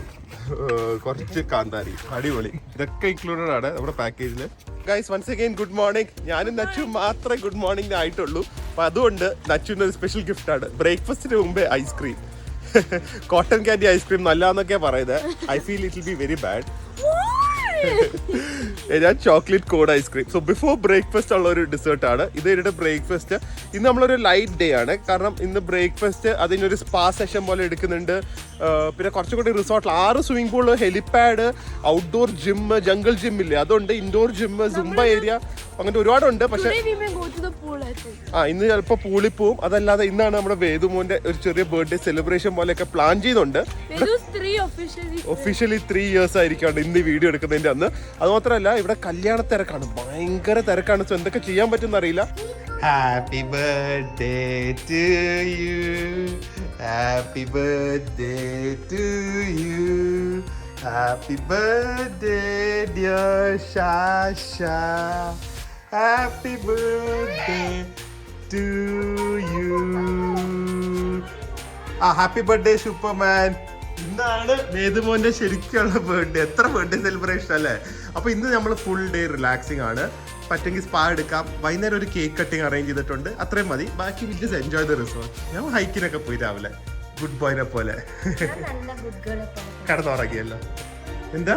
കുറച്ച് കാന്താരി, അടിപൊളി. ഇതൊക്കെ ഇൻക്ലൂഡഡ് ആണ് നമ്മുടെ പാക്കേജിൽ. Guys, once again good morning. ഞാനും നച്ചു മാത്രമേ ഗുഡ് മോർണിംഗ് ആയിട്ടുള്ളൂ. അപ്പം അതുകൊണ്ട് നച്ചുവിൻ്റെ ഒരു സ്പെഷ്യൽ ഗിഫ്റ്റാണ്. ബ്രേക്ക്ഫാസ്റ്റിന് മുമ്പേ ഐസ്ക്രീം. കോട്ടൺ ക്യാൻഡി ഐസ്ക്രീം നല്ലതെന്നൊക്കെ പറയുന്നത്. I feel it will be very bad. ഞാൻ chocolate coat ice cream. So before breakfast ഉള്ള ഒരു ഡെസേർട്ടാണ് ഇത്. ഇതിൻ്റെ ബ്രേക്ക്ഫാസ്റ്റ് ഇന്ന് നമ്മളൊരു ലൈറ്റ് ഡേ ആണ്. കാരണം ഇന്ന് ബ്രേക്ക്ഫാസ്റ്റ് അതിനൊരു സ്പാ സെഷൻ പോലെ എടുക്കുന്നുണ്ട്. പിന്നെ കുറച്ചും കൂടി റിസോർട്ടിൽ 6 swimming pool, helipad, outdoor gym, jungle ജിമ്മില്ലേ അതുണ്ട്, ഇൻഡോർ ജിമ്മ്, സുംബ ഏരിയ, അങ്ങനെ ഒരുപാടുണ്ട്. പക്ഷെ ഇന്ന് ചിലപ്പോൾ പൂളിൽ പോവും. അതല്ലാതെ ഇന്നാണ് നമ്മുടെ വേദുമോന്റെ ഒരു ചെറിയ ബർത്ത്ഡേ സെലിബ്രേഷൻ പോലെയൊക്കെ പ്ലാൻ ചെയ്യുന്നുണ്ട്. ഒഫീഷ്യലി 3 years ആയിരിക്കാണ് ഇന്ന് ഈ വീഡിയോ എടുക്കുന്നതിന്റെ അന്ന്. അത് മാത്രമല്ല ഇവിടെ കല്യാണ തിരക്കാണ്, ഭയങ്കര തിരക്കാണ്. സോ എന്തൊക്കെ ചെയ്യാൻ പറ്റുമെന്ന് അറിയില്ല. Happy birthday to you, happy birthday to you, happy birthday dear Shasha, happy birthday to you. Happy birthday superman. ഇന്നാണ് വേദുമോന്റെ ശരിക്കുള്ള ബർത്ത്ഡേ. എത്ര ബർത്ത്ഡേ സെലിബ്രേഷൻ അല്ലേ. അപ്പൊ ഇന്ന് നമ്മൾ ഫുൾ ഡേ റിലാക്സിങ് ആണ്. പറ്റുമെങ്കിൽ സ്പാ എടുക്കാം. വൈകുന്നേരം ഒരു കേക്ക് കട്ടിങ് അറേഞ്ച് ചെയ്തിട്ടുണ്ട്. അത്രയും മതി. ബാക്കി will just enjoy the resort. ഞാൻ ഹൈക്കിനൊക്കെ പോയി രാവിലെ ഗുഡ് ബോയ്നെ പോലെ കടന്നുറങ്ങിയല്ലോ. എന്താ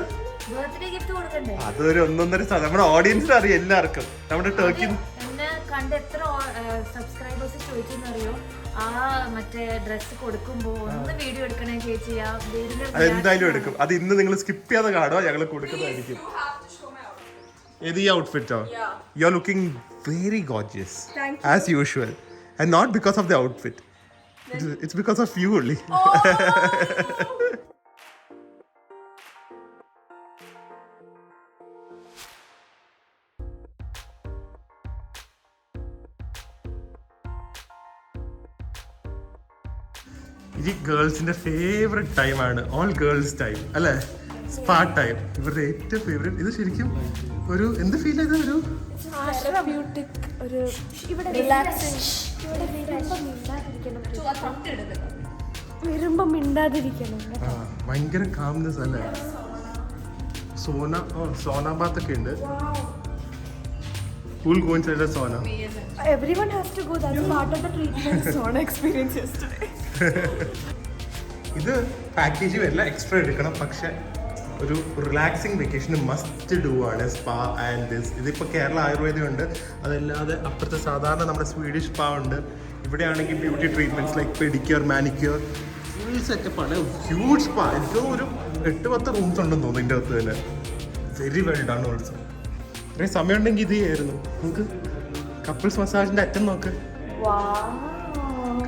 അതൊരു 1.5 നമ്മുടെ ഓഡിയൻസിന് അറിയാം, എല്ലാവർക്കും. നമ്മുടെ ടർക്കി കണ്ട് എത്ര സബ്സ്ക്രൈബേഴ്സ് ചോദിച്ചെന്നറിയോ, ആ മറ്റേ ഡ്രസ് കൊടുക്കുമ്പോ ഒന്ന് വീഡിയോ എടുക്കണേ ചേച്ചി. അതെന്തായാലും എടുക്കും. അത് ഇന്ന് നിങ്ങൾ സ്കിപ്പ് ചെയ്യാതെ കാണുക, ഞങ്ങൾ കൊടുക്കുന്നതായിരിക്കും. ഏത് ഈ ഔട്ട്ഫിറ്റോ? You are looking very gorgeous as usual. And not because of the outfit, it's because of you only. ഈ ഗേൾസിന്റെ ഫേവറേറ്റ് ടൈമാണ്, ഓൾ ഗേൾസ് ടൈം അല്ലേ, സ്പാ ടൈം. ഇവരുടെ ഏറ്റവും ഫേവറേറ്റ്. ഇത് ശരിക്കും ഒരു എന്ത് ഫീൽ ചെയ്ത ഒരു തെറാപ്യൂട്ടിക്, ഒരു റിലാക്സിങ്. വരുമ്പോ മിണ്ടാതിരിക്കണം. ഭയങ്കര കാംനെസ് അല്ലേ. സോനാബാത്ത് ഒക്കെ ഉണ്ട്. Who'll go inside the sauna? Everyone has to go. That's part of the treatment. Sauna experience yesterday. ഇത് പാക്കേജ് വരില്ല, എക്സ്ട്രാ എടുക്കണം. പക്ഷെ ഒരു റിലാക്സിങ് വെക്കേഷന് മസ്റ്റ് ഡു ആണ് സ്പാ ആൻഡ് ദിസ്. ഇതിപ്പോൾ കേരള ആയുർവേദം ഉണ്ട്, അതല്ലാതെ അപ്പുറത്തെ സാധാരണ നമ്മുടെ സ്വീഡിഷ് സ്പാ ഉണ്ട്. ഇവിടെയാണെങ്കിൽ beauty treatments like pedicure, manicure, full സെറ്റപ്പാണ്. Huge spa. എനിക്ക് ഒരു 8-10 റൂംസ് ഉണ്ടെന്ന് തോന്നുന്നു ഇതിൻ്റെ അകത്ത് തന്നെ. Very well done also. ഇത്രയും സമയം ഉണ്ടെങ്കിൽ ഇത് ചെയ്യായിരുന്നു. നമുക്ക് കപ്പിൾസ് മസാജിന്റെ അറ്റം നോക്ക്.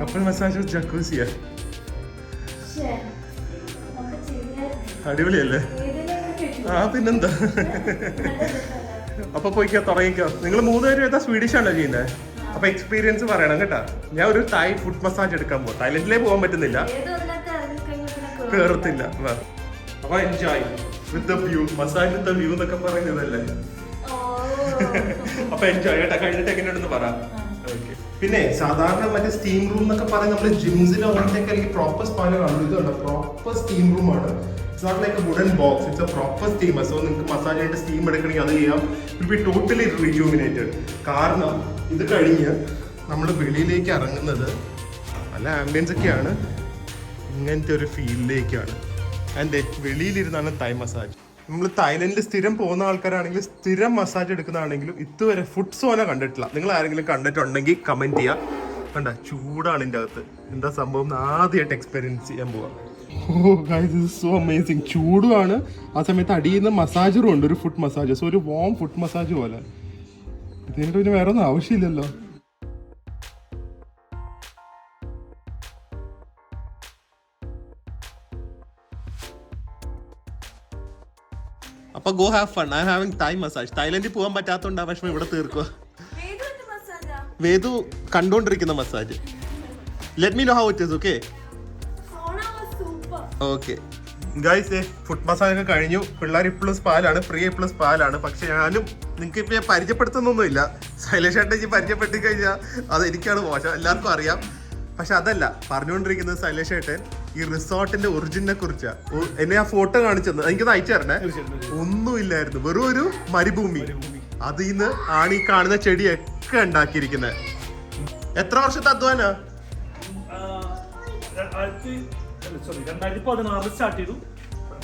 കപ്പിൾ മസാജ് ജക്കൂസിയ അടിപൊളിയല്ലേ? ആ പിന്നെന്താ. അപ്പൊ പോയിക്കോ, തുടങ്ങിക്കോ. നിങ്ങൾ 3 പേരും ഏതാ സ്വീഡിഷ് ആണോ ചെയ്യുന്നത്? അപ്പൊ എക്സ്പീരിയൻസ് പറയണം കേട്ടാ. ഞാൻ ഒരു തായ് ഫുഡ് മസാജ് എടുക്കാൻ പോകും. തായ്ലൻഡിലേ പോകാൻ പറ്റുന്നില്ല, കേറത്തില്ല. അപ്പൊ enjoy with the view. Massage with the view എന്നൊക്കെ പറയുന്നതല്ലേ. അപ്പൊ എൻജോയ് കേട്ടാ. കഴിഞ്ഞിട്ട് എങ്ങനെയാണെന്ന് പറ. പിന്നെ സാധാരണ മറ്റേ സ്റ്റീം റൂം എന്നൊക്കെ പറയും നമ്മള് ജിംസിലോ അങ്ങനത്തെ അല്ലെങ്കിൽ പ്രോപ്പർ സ്പാനോ കാണും. ഇതുണ്ട് പ്രോപ്പർ സ്റ്റീം റൂം ആണ്. It's not like a wooden box, it's a proper steamer. So നിങ്ങൾക്ക് മസാജ് ആയിട്ട് സ്റ്റീം എടുക്കണമെങ്കിൽ അത് ചെയ്യാം. Will be totally rejuvenated. കാരണം ഇത് കഴിഞ്ഞ് നമ്മൾ വെളിയിലേക്ക് ഇറങ്ങുന്നത് നല്ല ആംബിയൻസ് ഒക്കെയാണ്, ഇങ്ങനത്തെ ഒരു ഫീലിലേക്കാണ്. And വെളിയിലിരുന്നാണ് Thai massage. നമ്മൾ തായ്ലൻഡിൽ സ്ഥിരം പോകുന്ന ആൾക്കാരാണെങ്കിലും സ്ഥിരം മസാജ് എടുക്കുന്നതാണെങ്കിലും ഇതുവരെ ഫുഡ് സോന കണ്ടിട്ടില്ല. നിങ്ങൾ ആരെങ്കിലും കണ്ടിട്ടുണ്ടെങ്കിൽ കമന്റ് ചെയ്യാം. കണ്ട ചൂടാണ് ഇതിൻ്റെ അകത്ത്. എന്താ സംഭവം ആദ്യമായിട്ട് എക്സ്പീരിയൻസ് ചെയ്യാൻ പോവാം. So amazing. ചൂടുമാണ്, ആ സമയത്ത് അടിയിൽ നിന്ന് മസാജറും ഉണ്ട്, ഒരു ഫുഡ് മസാജ്. സോ ഒരു വാം ഫുഡ് മസാജ് പോലെ. ഇതിന് പിന്നെ വേറെ ഒന്നും ആവശ്യമില്ലല്ലോ. അപ്പൊ go have fun. I am having Thai massage. തായ്ലൻഡിൽ പോകാൻ പറ്റാത്തോണ്ടാ വിഷമം ഇവിടെ തീർക്കുക. വേദു കണ്ടോണ്ടിരിക്കുന്ന massage. Let me know how it is. Okay okay guys, foot massage ഒക്കെ കഴിഞ്ഞു. പിള്ളേർ ഇപ്പോഴും പാലാണ്, പ്രിയ ഇപ്പോഴും പാലാണ്. പക്ഷെ ഞാനും നിങ്ങൾക്ക് ഇപ്പൊ പരിചയപ്പെടുത്തുന്നൊന്നുമില്ല. ശൈലേഷ് ഏട്ടൻ പരിചയപ്പെടുത്തി കഴിഞ്ഞാൽ അത് എനിക്കാണ് മോശം, എല്ലാവർക്കും അറിയാം. പക്ഷെ അതല്ല പറഞ്ഞുകൊണ്ടിരിക്കുന്നത്. ശൈലേഷ് ഏട്ടൻ ഈ റിസോർട്ടിന്റെ ഒറിജിനെ കുറിച്ചാ എന്നെ ആ ഫോട്ടോ കാണിച്ചത്. എനിക്കൊന്ന് അയച്ചു തരണേ. ഒന്നുമില്ലായിരുന്നു, വെറും ഒരു മരുഭൂമി. അതിൽ നിന്ന് ആണ് ഈ കാണുന്ന ചെടിയൊക്കെ ഉണ്ടാക്കിയിരിക്കുന്നത്. എത്ര വർഷത്തെ അധ്വാന? 2016 സ്റ്റാർട്ട് ചെയ്തു.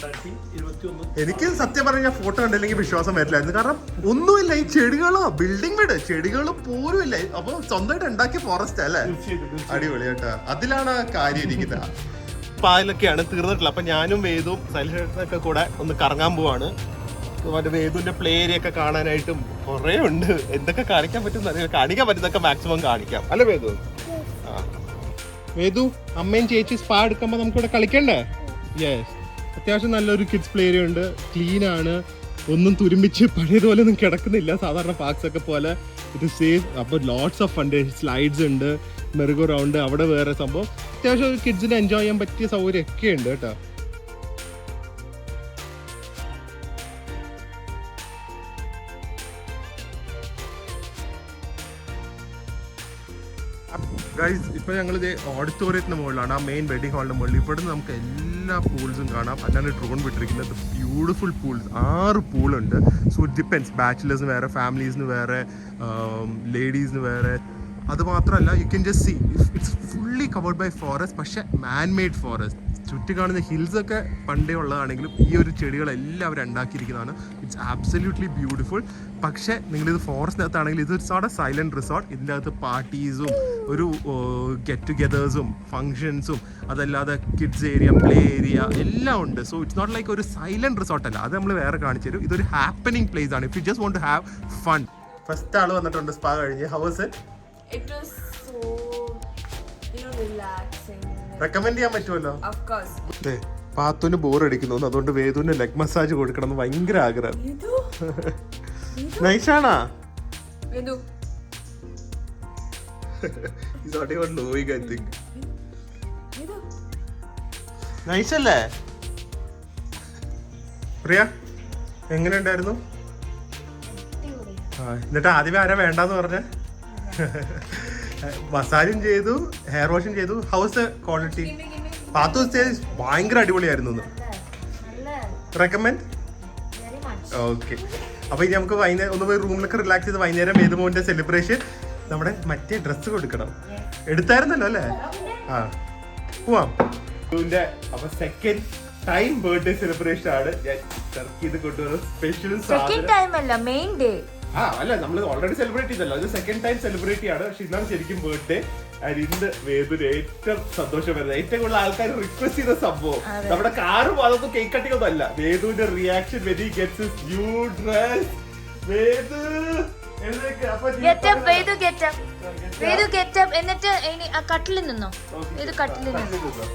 2021. എനിക്ക് സത്യം പറഞ്ഞ ഫോട്ടോ കണ്ടില്ലെങ്കിൽ വിശ്വാസം വരില്ലായിരുന്നു. കാരണം ഒന്നുമില്ല, ഈ ചെടികളോ ബിൽഡിംഗ് വീട് ചെടികളോ പോലും ഇല്ല. അപ്പൊ സ്വന്തമായിട്ട് ഉണ്ടാക്കിയ ഫോറസ്റ്റ് അല്ലേ? അടിപൊളി കേട്ടോ. അതിലാണ് കാര്യം ഇരിക്കുന്നത്. പാലൊക്കെയാണ് തീർന്നിട്ടില്ല. അപ്പൊ ഞാനും വേദും സൈലൊക്കെ കൂടെ ഒന്ന് കറങ്ങാൻ പോവാണ്. മറ്റേ വേദുവിന്റെ പ്ലേ ഏരിയ ഒക്കെ കാണാനായിട്ടും കുറെ ഉണ്ട്. എന്തൊക്കെ കാണിക്കാൻ പറ്റും അറിയാം. കാണിക്കാൻ പറ്റുന്നൊക്കെ മാക്സിമം കാണിക്കാം അല്ലേ വേദു? ആ വേദു, അമ്മയും ചേച്ചി സ്പാ എടുക്കുമ്പോ നമുക്കിവിടെ കളിക്കണ്ടേ? യെസ്. അത്യാവശ്യം നല്ലൊരു കിഡ്സ് പ്ലേ ഏരിയ ഉണ്ട്. ക്ലീൻ ആണ്, ഒന്നും തുരുമ്പിച്ച് പഴയതുപോലെ ഒന്നും കിടക്കുന്നില്ല സാധാരണ പാർക്സ് ഒക്കെ പോലെ. ഇത് സേഫ്. അപ്പോൾ ലോട്ട്സ് ഓഫ് ഫണ്ട്. സ്ലൈഡ്സ് ഉണ്ട്, മെറിഗോ റൗണ്ട്, അവിടെ വേറെ സംഭവം. അത്യാവശ്യം കിഡ്സിന് എൻജോയ് ചെയ്യാൻ പറ്റിയ സൗകര്യം ഒക്കെ ഉണ്ട് കേട്ടോ. ഗൈസ്, ഇപ്പൊ ഞങ്ങൾ ഓഡിറ്റോറിയത്തിന് മുകളിലാണ്, ആ മെയിൻ വെഡിങ് ഹാളിന്റെ മുകളിൽ. ഇവിടെ നിന്ന് നമുക്ക് എല്ലാ പൂൾസും കാണാം. അതിനാണ് ഡ്രോൺ വിട്ടിരിക്കുന്നത്. ബ്യൂട്ടിഫുൾ പൂൾസ്, 6 പൂളുണ്ട്. So it depends. ബാച്ചിലേഴ്സിന് വേറെ, ഫാമിലീസിന് വേറെ, ലേഡീസിന് വേറെ. അത് മാത്രമല്ല, you can just see it's fully covered by forest. പക്ഷെ മാൻ മെയ്ഡ് ഫോറസ്റ്റ്. ചുറ്റി കാണുന്ന ഹിൽസ് ഒക്കെ പണ്ടേ ഉള്ളതാണെങ്കിലും ഈ ഒരു ചെടികളെല്ലാം അവർ ഉണ്ടാക്കിയിരിക്കുന്നതാണ്. It's absolutely beautiful. പക്ഷേ നിങ്ങളിത് ഫോറസ്റ്റിനകത്താണെങ്കിൽ ഇത് സോർട്ട് ഓഫ് സൈലന്റ് റിസോർട്ട്. ഇതിൻ്റെ അകത്ത് പാർട്ടീസും ഒരു ഗെറ്റ് ടുഗെദേഴ്സും ഫങ്ഷൻസും, അതല്ലാതെ കിഡ്സ് ഏരിയ, പ്ലേ ഏരിയ എല്ലാം ഉണ്ട്. സോ ഇറ്റ്സ് നോട്ട് ലൈക്ക് ഒരു സൈലന്റ് റിസോർട്ട് അല്ല. അത് നമ്മൾ വേറെ കാണിച്ചു തരും. ഇതൊരു ഹാപ്പനിങ് പ്ലേസ് ആണ്. If you just want to have fun. First ആൾ വന്നിട്ടുണ്ട് സ്പാ കഴിഞ്ഞ്. How was it? It was so, relaxing. Recommend ചെയ്യാൻ പറ്റുമല്ലോ. Of course. പാത്തുന് ബോർ അടിക്കുന്നു, അതുകൊണ്ട് വേദുവിന് ലെഗ് മസാജ് കൊടുക്കണം എന്ന് ഭയങ്കര ആഗ്രഹം. നൈസാണാ? Vedu. He's not even knowing, I think. Vedu. നൈസല്ലേ പ്രിയ? എങ്ങനെയുണ്ടായിരുന്നു? എന്നിട്ട് ആദ്യമേ ആരാ വേണ്ടെന്ന് പറഞ്ഞ? മസാജും ചെയ്തു, ഹെയർ വാഷും ചെയ്തു. ഹൗസ് ക്വാളിറ്റി പാത്തു സ്റ്റേജ് ഭയങ്കര അടിപൊളിയായിരുന്നു. റെക്കമെൻഡ്? ഓക്കെ. അപ്പൊ ഇനി നമുക്ക് വൈകുന്നേരം ഒന്ന് പോയി റൂമിലൊക്കെ റിലാക്സ് ചെയ്ത് വൈകുന്നേരം വേദുമോന്റെ സെലിബ്രേഷൻ നമ്മുടെ മറ്റേ ഡ്രസ്സ് കൊടുക്കണം. എടുത്തായിരുന്നല്ലോ അല്ലേ? ആ പോവാം. അപ്പൊ സെക്കൻഡ് ടൈം ബർത്ത്ഡേ സെലിബ്രേഷൻ ആണ് ഞാൻ ടർക്കിന്ന് കൊണ്ടുവന്ന സ്പെഷ്യൽ അല്ല നമ്മൾ ഓൾറെഡി സെലിബ്രേറ്റ് ചെയ്തല്ലോ, അത് സെക്കൻഡ് ടൈം സെലിബ്രേറ്റ് ആണ്. പക്ഷെ ഇന്നാണ് ശരിക്കും ബർത്ത്ഡേ. ഇന്ന് വേദുന് ഏറ്റവും സന്തോഷം വരുന്നത്, ഏറ്റവും കൂടുതൽ ആൾക്കാർ റിക്വസ്റ്റ് ചെയ്ത സംഭവം നമ്മുടെ കാറും അതൊന്നും കേക്ക് കട്ടിംഗ് ഒന്നും അല്ല, വേദുവിന്റെ reaction when he gets his new dress. Vedu എന്നിട്ട് കട്ടിലിൽ നിന്നോ? ഇത് കട്ടിലിൽ നിന്നോ?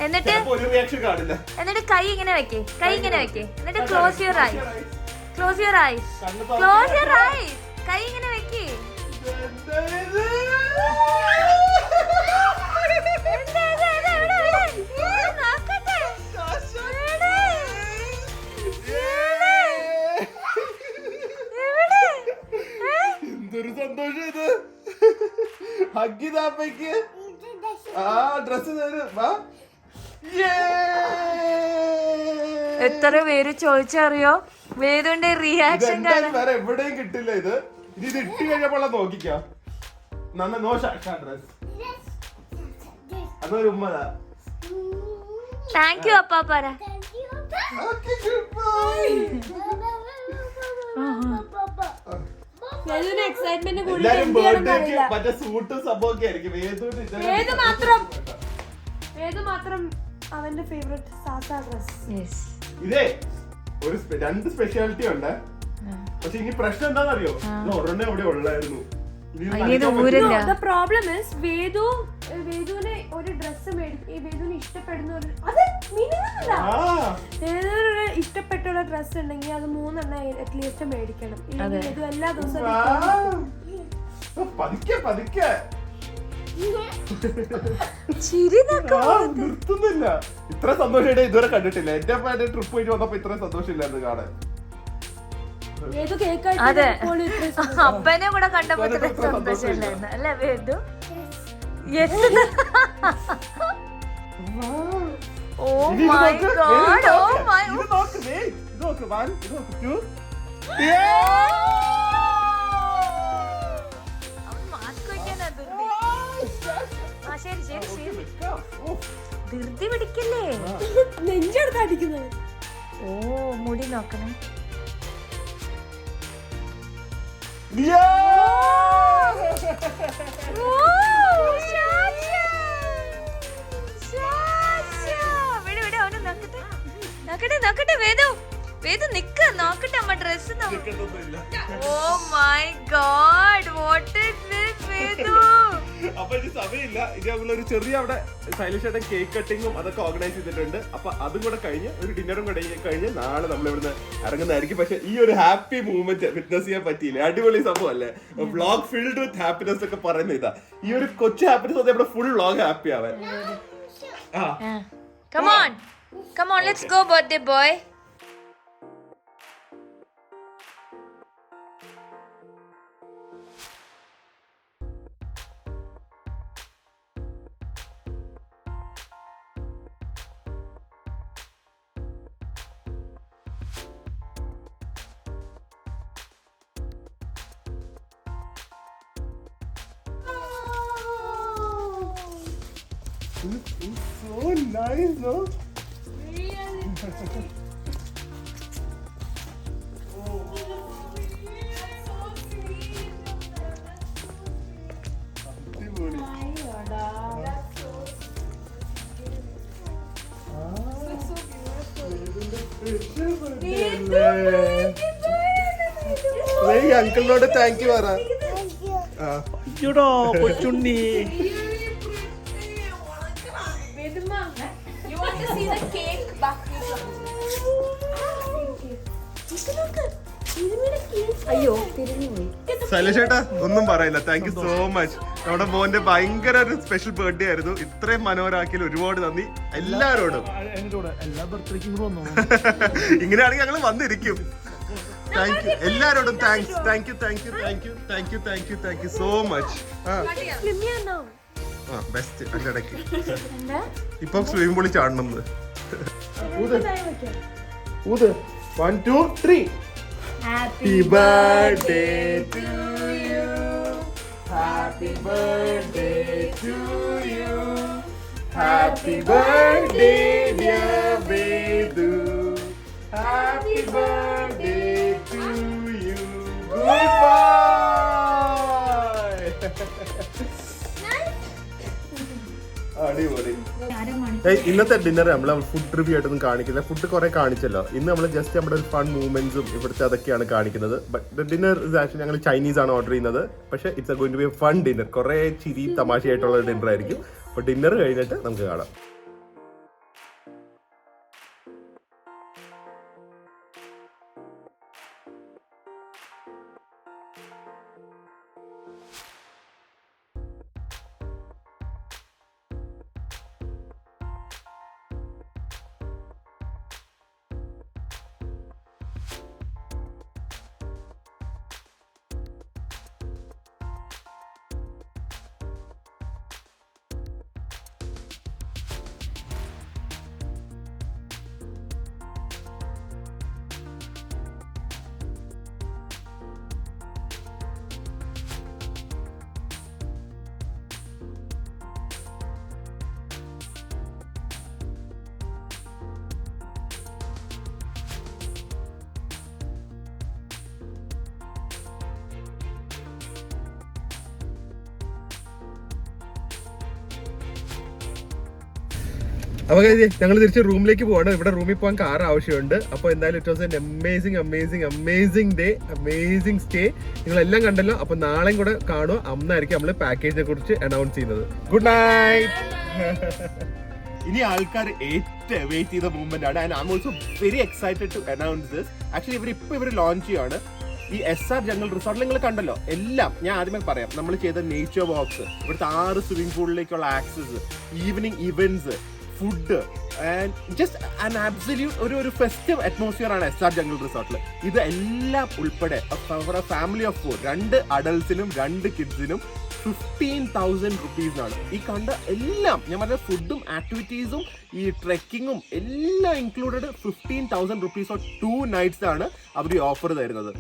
എന്നിട്ട് ഒരു റിയാക്ഷൻ കാണില്ല. എന്നിട്ട് കൈ ഇങ്ങനെ വെക്കേ, കൈ ഇങ്ങനെ വെക്കേ. എന്നിട്ട് close your eyes, close your eyes, close your eyes. കൈ ഇങ്ങനെ വെക്കേ. എന്തൊരു സന്തോഷം ഇത്. ഹഗ്ഗിതാപ്പയ്ക്ക് ആ ഡ്രസ് എത്ര പേര് ചോദിച്ചറിയോ വേദുവിന്റെ റിയാക്ഷൻ? വേറെ എവിടെയും കിട്ടില്ല ഇത്. ഇത് ഇട്ട് കഴിഞ്ഞപ്പോൾ നോക്കിക്കോ. നോ ഡ്രസ് അതൊരു ഉമ്മതാ. താങ്ക് യു അപ്പാ പറ. എക്സൈറ്റ്മെന്റ് എല്ലാരും ബർത്ത്ഡേക്ക് മറ്റേ സൂട്ടും സംഭവമൊക്കെ ആയിരിക്കും. ഏത് മാത്രം അവന്റെ ഫേവറേറ്റ് സാസാ ഡ്രസ്. ഇതേ ഒരു രണ്ട് സ്പെഷ്യാലിറ്റി ഉണ്ട്. പക്ഷെ ഇനി പ്രശ്നം എന്താണെന്നറിയോ, ഇത് ഒരെണ്ണം അവിടെ ഉള്ളായിരുന്നു. The problem is വേദുവിന് ഒരു ഡ്രസ് വേദുവിന് ഇഷ്ടപ്പെടുന്ന വേദുവിന് ഇഷ്ടപ്പെട്ടുള്ള ഡ്രസ് ഉണ്ടെങ്കിൽ അത് 3 എണ്ണം അറ്റ്ലീസ്റ്റ് മേടിക്കണം. ഇല്ലെങ്കിൽ ഇത് എല്ലാ ദിവസവും നിർത്തുന്നില്ല. ഇത്ര സന്തോഷം ഇതുവരെ കണ്ടിട്ടില്ല. എന്റെ ട്രിപ്പ് പോയിട്ട് വന്നപ്പോ ഇത്ര സന്തോഷമില്ലായിരുന്നു കാണാൻ. അതെ, അപ്പനെ കൂടെ കണ്ടപ്പോ സന്തോഷമില്ലായിരുന്നു അല്ലേ Vedu? Oh my God, oh my. ശരി ശരി ശരി, ധൃതി പിടിക്കല്ലേ, നെഞ്ചെടുത്ത് അടിക്കുന്നത്. ഓ മുടി നോക്കണേ. നോക്കട്ടെ വേദു, വേദു നിക്ക്, നോക്കട്ടെ അമ്മ dress. Oh my God, what is this Vedu? അപ്പൊ ഇനി സമയമില്ല. ഇനി നമ്മളൊരു ചെറിയ അവിടെ സ്റ്റൈലിഷ് ആയിട്ട് കേക്ക് കട്ടിങ്ങും അതൊക്കെ ഓർഗനൈസ് ചെയ്തിട്ടുണ്ട്. അപ്പൊ അതും കൂടെ കഴിഞ്ഞ് ഒരു ഡിന്നറും കൂടെ കഴിഞ്ഞ് നാളെ നമ്മൾ ഇവിടുന്ന് ഇറങ്ങുന്നതായിരിക്കും. പക്ഷെ ഈ ഒരു ഹാപ്പി മൂവ്മെന്റ് വിറ്റ്നസ് ചെയ്യാൻ പറ്റിയില്ല. അടിപൊളി സംഭവം അല്ലേ? വ്ളോഗ് ഫിൽഡ് വിത്ത് ഹാപ്പിനെസ് ഒക്കെ പറയുന്ന ഇതാ. ഈ ഒരു കൊച്ചു ഹാപ്പിനെസ് നമ്മുടെ ഫുൾ വ്ളോഗ് ഹാപ്പി ആവാൻ. Come on, come on, let's go birthday boy. It's so nice, no? അങ്കിളിനോട് താങ്ക് യു പറ. കൊച്ചുണ്ണി. അയ്യോ തിരിഞ്ഞു പോയി. ശൈലേഷേട്ടാ ഒന്നും പറയില്ല. Thank you so much. നമ്മുടെ മോന്റെ ഭയങ്കര ഒരു സ്പെഷ്യൽ ബർത്ത്ഡേ ആയിരുന്നു. ഇത്രയും മനോഹരാക്കിയാൽ ഒരുപാട് നന്ദി എല്ലാരോടും. എല്ലാ ബർത്ത്ഡേക്കും വന്നു. ഇങ്ങനെയാണെങ്കിൽ ഞങ്ങൾ വന്നിരിക്കും. താങ്ക് യു എല്ലാരോടും. Thank you so much. Best അതിന്റെ ഇടയ്ക്ക് ഇപ്പൊ സ്വിമ്മിംഗ് പൂളിൽ ചാടണം. 1 2 3. Happy birthday to you. Happy birthday to you. Happy birthday dear Vedu. Happy birthday to you. Goodbye. അടിപൊളി. ഇന്നത്തെ ഡിന്നർ നമ്മൾ ഫുഡ് റിവ്യൂ ആയിട്ടൊന്നും കാണിക്കില്ല. ഫുഡ് കുറെ കാണിച്ചല്ലോ. ഇന്ന് നമ്മൾ ജസ്റ്റ് നമ്മുടെ ഒരു ഫൺ മൂവ്മെന്റ്സും ഇവിടുത്തെ അതൊക്കെയാണ് കാണിക്കുന്നത്. ബട്ട് ഡിന്നർ ആക്ച്വലി ഞങ്ങൾ ചൈനീസ് ആണ് ഓർഡർ ചെയ്യുന്നത്. പക്ഷേ it's going to be a fun dinner. കുറെ ചിരി തമാശയായിട്ടുള്ള ഡിന്നർ ആയിരിക്കും. അപ്പോൾ ഡിന്നർ കഴിഞ്ഞിട്ട് നമുക്ക് കാണാം. അപ്പോൾ ഞങ്ങൾ തിരിച്ച് റൂമിലേക്ക് പോകണം. ഇവിടെ റൂമിൽ പോകാൻ കാർ ആവശ്യമുണ്ട്. അപ്പോൾ എന്തായാലും it was an amazing day, amazing stay. നിങ്ങളെല്ലാം കണ്ടല്ലോ. അപ്പോൾ നാളെയും കൂടെ കാണുക. അന്നായിരിക്കും നമ്മൾ പാക്കേജിനെ കുറിച്ച് അനൗൺസ് ചെയ്യുന്നത്. Good night. ഇനി ആൾക്കാർ ഏറ്റവും വെയിറ്റ് ചെയ്ത മൂവ്മെന്റ് ആണ്. And I am also very excited to announce this. Actually ഇവർ ലോഞ്ച് ചെയ്യാണ് ഈ SR ജംഗിൾ റിസോർട്ട്. നിങ്ങൾ കണ്ടല്ലോ എല്ലാം. ഞാൻ ആദ്യമേ പറയാം, നമ്മൾ ചെയ്ത നേച്ചർ വാക്സ്, ഇവിടുത്തെ 6 സ്വിമ്മിംഗ് പൂളിലേക്കുള്ള access, evening events, food and just an absolute ഒരു ഫെസ്റ്റീവ് അറ്റ്മോസ്ഫിയർ ആണ് SR ജംഗിൾ റിസോർട്ടിൽ. ഇത് എല്ലാം ഉൾപ്പെടെ ഫോർ എ ഫാമിലി ഓഫ് 4, 2 അഡൾട്ട്സിനും 2 കിഡ്സിനും 15,000 റുപ്പീസാണ്. ഈ കണ്ട എല്ലാം ഞാൻ പറഞ്ഞ ഫുഡും ആക്ടിവിറ്റീസും ഈ ട്രെക്കിങ്ങും എല്ലാം ഇൻക്ലൂഡഡ് 15,000 റുപ്പീസ് ഫോർ 2 nights ആണ് അവർ ഈ ഓഫർ തരുന്നത്.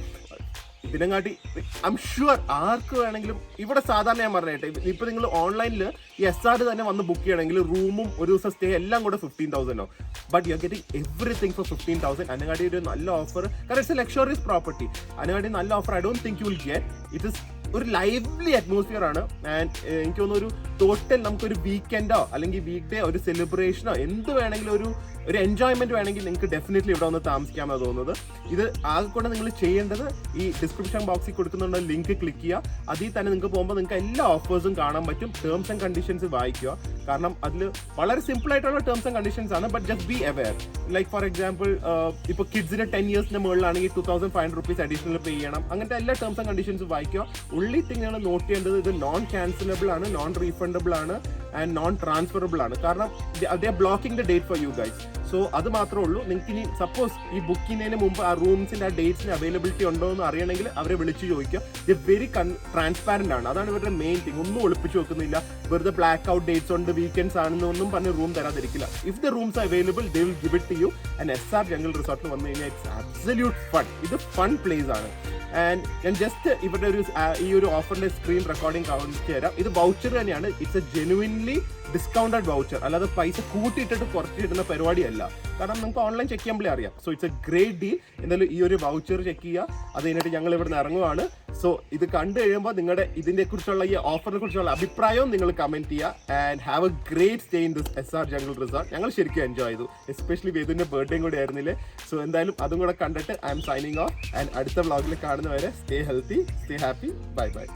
ഇതിനെക്കാട്ടി ഐ എം ഷുവർ ആർക്ക് വേണമെങ്കിലും ഇവിടെ സാധാരണ ഞാൻ പറഞ്ഞേട്ടെ, ഇപ്പൊ നിങ്ങൾ ഓൺലൈനിൽ ഈ SR തന്നെ വന്ന് ബുക്ക് ചെയ്യണമെങ്കിൽ റൂമും ഒരു ദിവസം സ്റ്റേ എല്ലാം കൂടെ 15,000 ആവും. But you are getting everything for 15,000. അതിനെക്കാട്ടി ഒരു നല്ല ഓഫർ, കാരണം ഇറ്റ്സ് എ ലക്ഷറിയസ് പ്രോപ്പർട്ടി. അതിനെക്കാട്ടി നല്ല offer I don't think you will get. It is ഒരു ലൈവ്ലി അറ്റ്മോസ്ഫിയർ ആണ്. ആൻഡ് എനിക്ക് തോന്നുന്നു ഒരു ടോട്ടൽ നമുക്കൊരു വീക്കെൻഡോ അല്ലെങ്കിൽ വീക്ക് ഡേ ഒരു സെലിബ്രേഷനോ എന്ത് വേണമെങ്കിലും ഒരു എൻജോയ്മെന്റ് വേണമെങ്കിൽ നിങ്ങൾക്ക് ഡെഫിനറ്റ്ലി ഇവിടെ വന്ന് താമസിക്കാമെന്നാണ് തോന്നുന്നത്. ഇത് ആകെ കൂടെ നിങ്ങൾ ചെയ്യേണ്ടത് ഈ ഡിസ്ക്രിപ്ഷൻ ബോക്സിൽ കൊടുക്കുന്നുണ്ട് ലിങ്ക് ക്ലിക്ക് ചെയ്യുക. അതിൽ തന്നെ നിങ്ങൾക്ക് പോകുമ്പോൾ നിങ്ങൾക്ക് എല്ലാ ഓഫേഴ്സും കാണാൻ പറ്റും. ടേംസ് ആൻഡ് കണ്ടീഷൻസ് വായിക്കുക. കാരണം അതിൽ വളരെ സിമ്പിൾ ആയിട്ടുള്ള ടേംസ് ആൻഡ് കണ്ടീഷൻസ് ആണ്. But just be aware. Like for example ഇപ്പോൾ കിഡ്സിന് 10 years മുകളിലാണെങ്കിൽ 2,500 റുപ്പീസ് അഡീഷണൽ പേ ചെയ്യണം. അങ്ങനത്തെ എല്ലാ ടേംസ് ആൻഡ് കണ്ടീഷൻസ് വായിക്കുക. ഉള്ളി തിങ് നിങ്ങൾ നോട്ട് ചെയ്യേണ്ടത് ഇത് നോൺ ക്യാൻസലബിൾ ആണ്, നോൺ റീഫണ്ടബിൾ ആണ് ആൻഡ് നോൺ ട്രാൻസ്ഫറബിൾ ആണ്. കാരണം they are blocking the date for you guys. So അത് മാത്രമേ ഉള്ളൂ. നിങ്ങൾക്ക് ഇനി സപ്പോസ് ഈ ബുക്ക് ചെയ്യുന്നതിന് മുമ്പ് ആ റൂംസിന്റെ ആ ഡേറ്റ്സിന് അവൈലബിലിറ്റി ഉണ്ടോ എന്ന് അറിയണമെങ്കിൽ അവരെ വിളിച്ച് ചോദിക്കുക. ഇത് വെരി ട്രാൻസ്പാരന്റ് ആണ്. അതാണ് ഇവരുടെ മെയിൻ തിങ്. ഒന്നും ഒളിപ്പിച്ച് വെക്കുന്നില്ല. വെറുതെ ബ്ലാക്ക് ഔട്ട് ഡേറ്റ്സ് ഉണ്ട്, വീക്കെൻഡ്സ് ആണെന്നൊന്നും പറഞ്ഞ് റൂം തരാതിരിക്കില്ല. If the rooms available they will give it to you. And SR jungle റിസോർട്ടിൽ വന്നു കഴിഞ്ഞാൽ ഇറ്റ്സ് അബ്സല്യൂട്ട് ഫൺ. ഇത് ഫൺ പ്ലേസ് ആണ്. ആൻഡ് ഞാൻ ജസ്റ്റ് ഇവിടെ ഈ ഒരു ഓഫറിന്റെ സ്ക്രീൻ റെക്കോർഡിംഗ് കാണിച്ചു തരാം. ഇത് വൗച്ചർ തന്നെയാണ്. It's A genuinely discounted voucher, അല്ലാതെ പൈസ കൂട്ടിയിട്ടിട്ട് കുറച്ചിടുന്ന പരിപാടിയല്ല. കാരണം നമുക്ക് ഓൺലൈൻ ചെക്ക് ചെയ്യുമ്പോഴേ അറിയാം. So it's A great deal. എന്തായാലും ഈ ഒരു വൗച്ചർ ചെക്ക് ചെയ്യുക. അത് കഴിഞ്ഞിട്ട് ഞങ്ങൾ ഇവിടെ നിന്ന് ഇറങ്ങുവാണ്. സോ ഇത് കണ്ടു കഴിയുമ്പോൾ നിങ്ങളുടെ ഇതിനെ കുറിച്ചുള്ള ഈ ഓഫറിനെ കുറിച്ചുള്ള അഭിപ്രായവും നിങ്ങൾ കമന്റ് ചെയ്യുക. And have A great stay in this SR jungle resort. ഞങ്ങൾ ശരിക്കും എൻജോയ് ചെയ്തു. എസ്പെഷ്യലി വേദുവിന്റെ ബർത്ത്ഡേയും കൂടെ ആയിരുന്നില്ലേ. സോ എന്തായാലും അതും കൂടെ കണ്ടിട്ട് I M signing off. And അടുത്ത വ്ളോഗിൽ കാണുന്നവരെ stay healthy, stay happy, bye bye.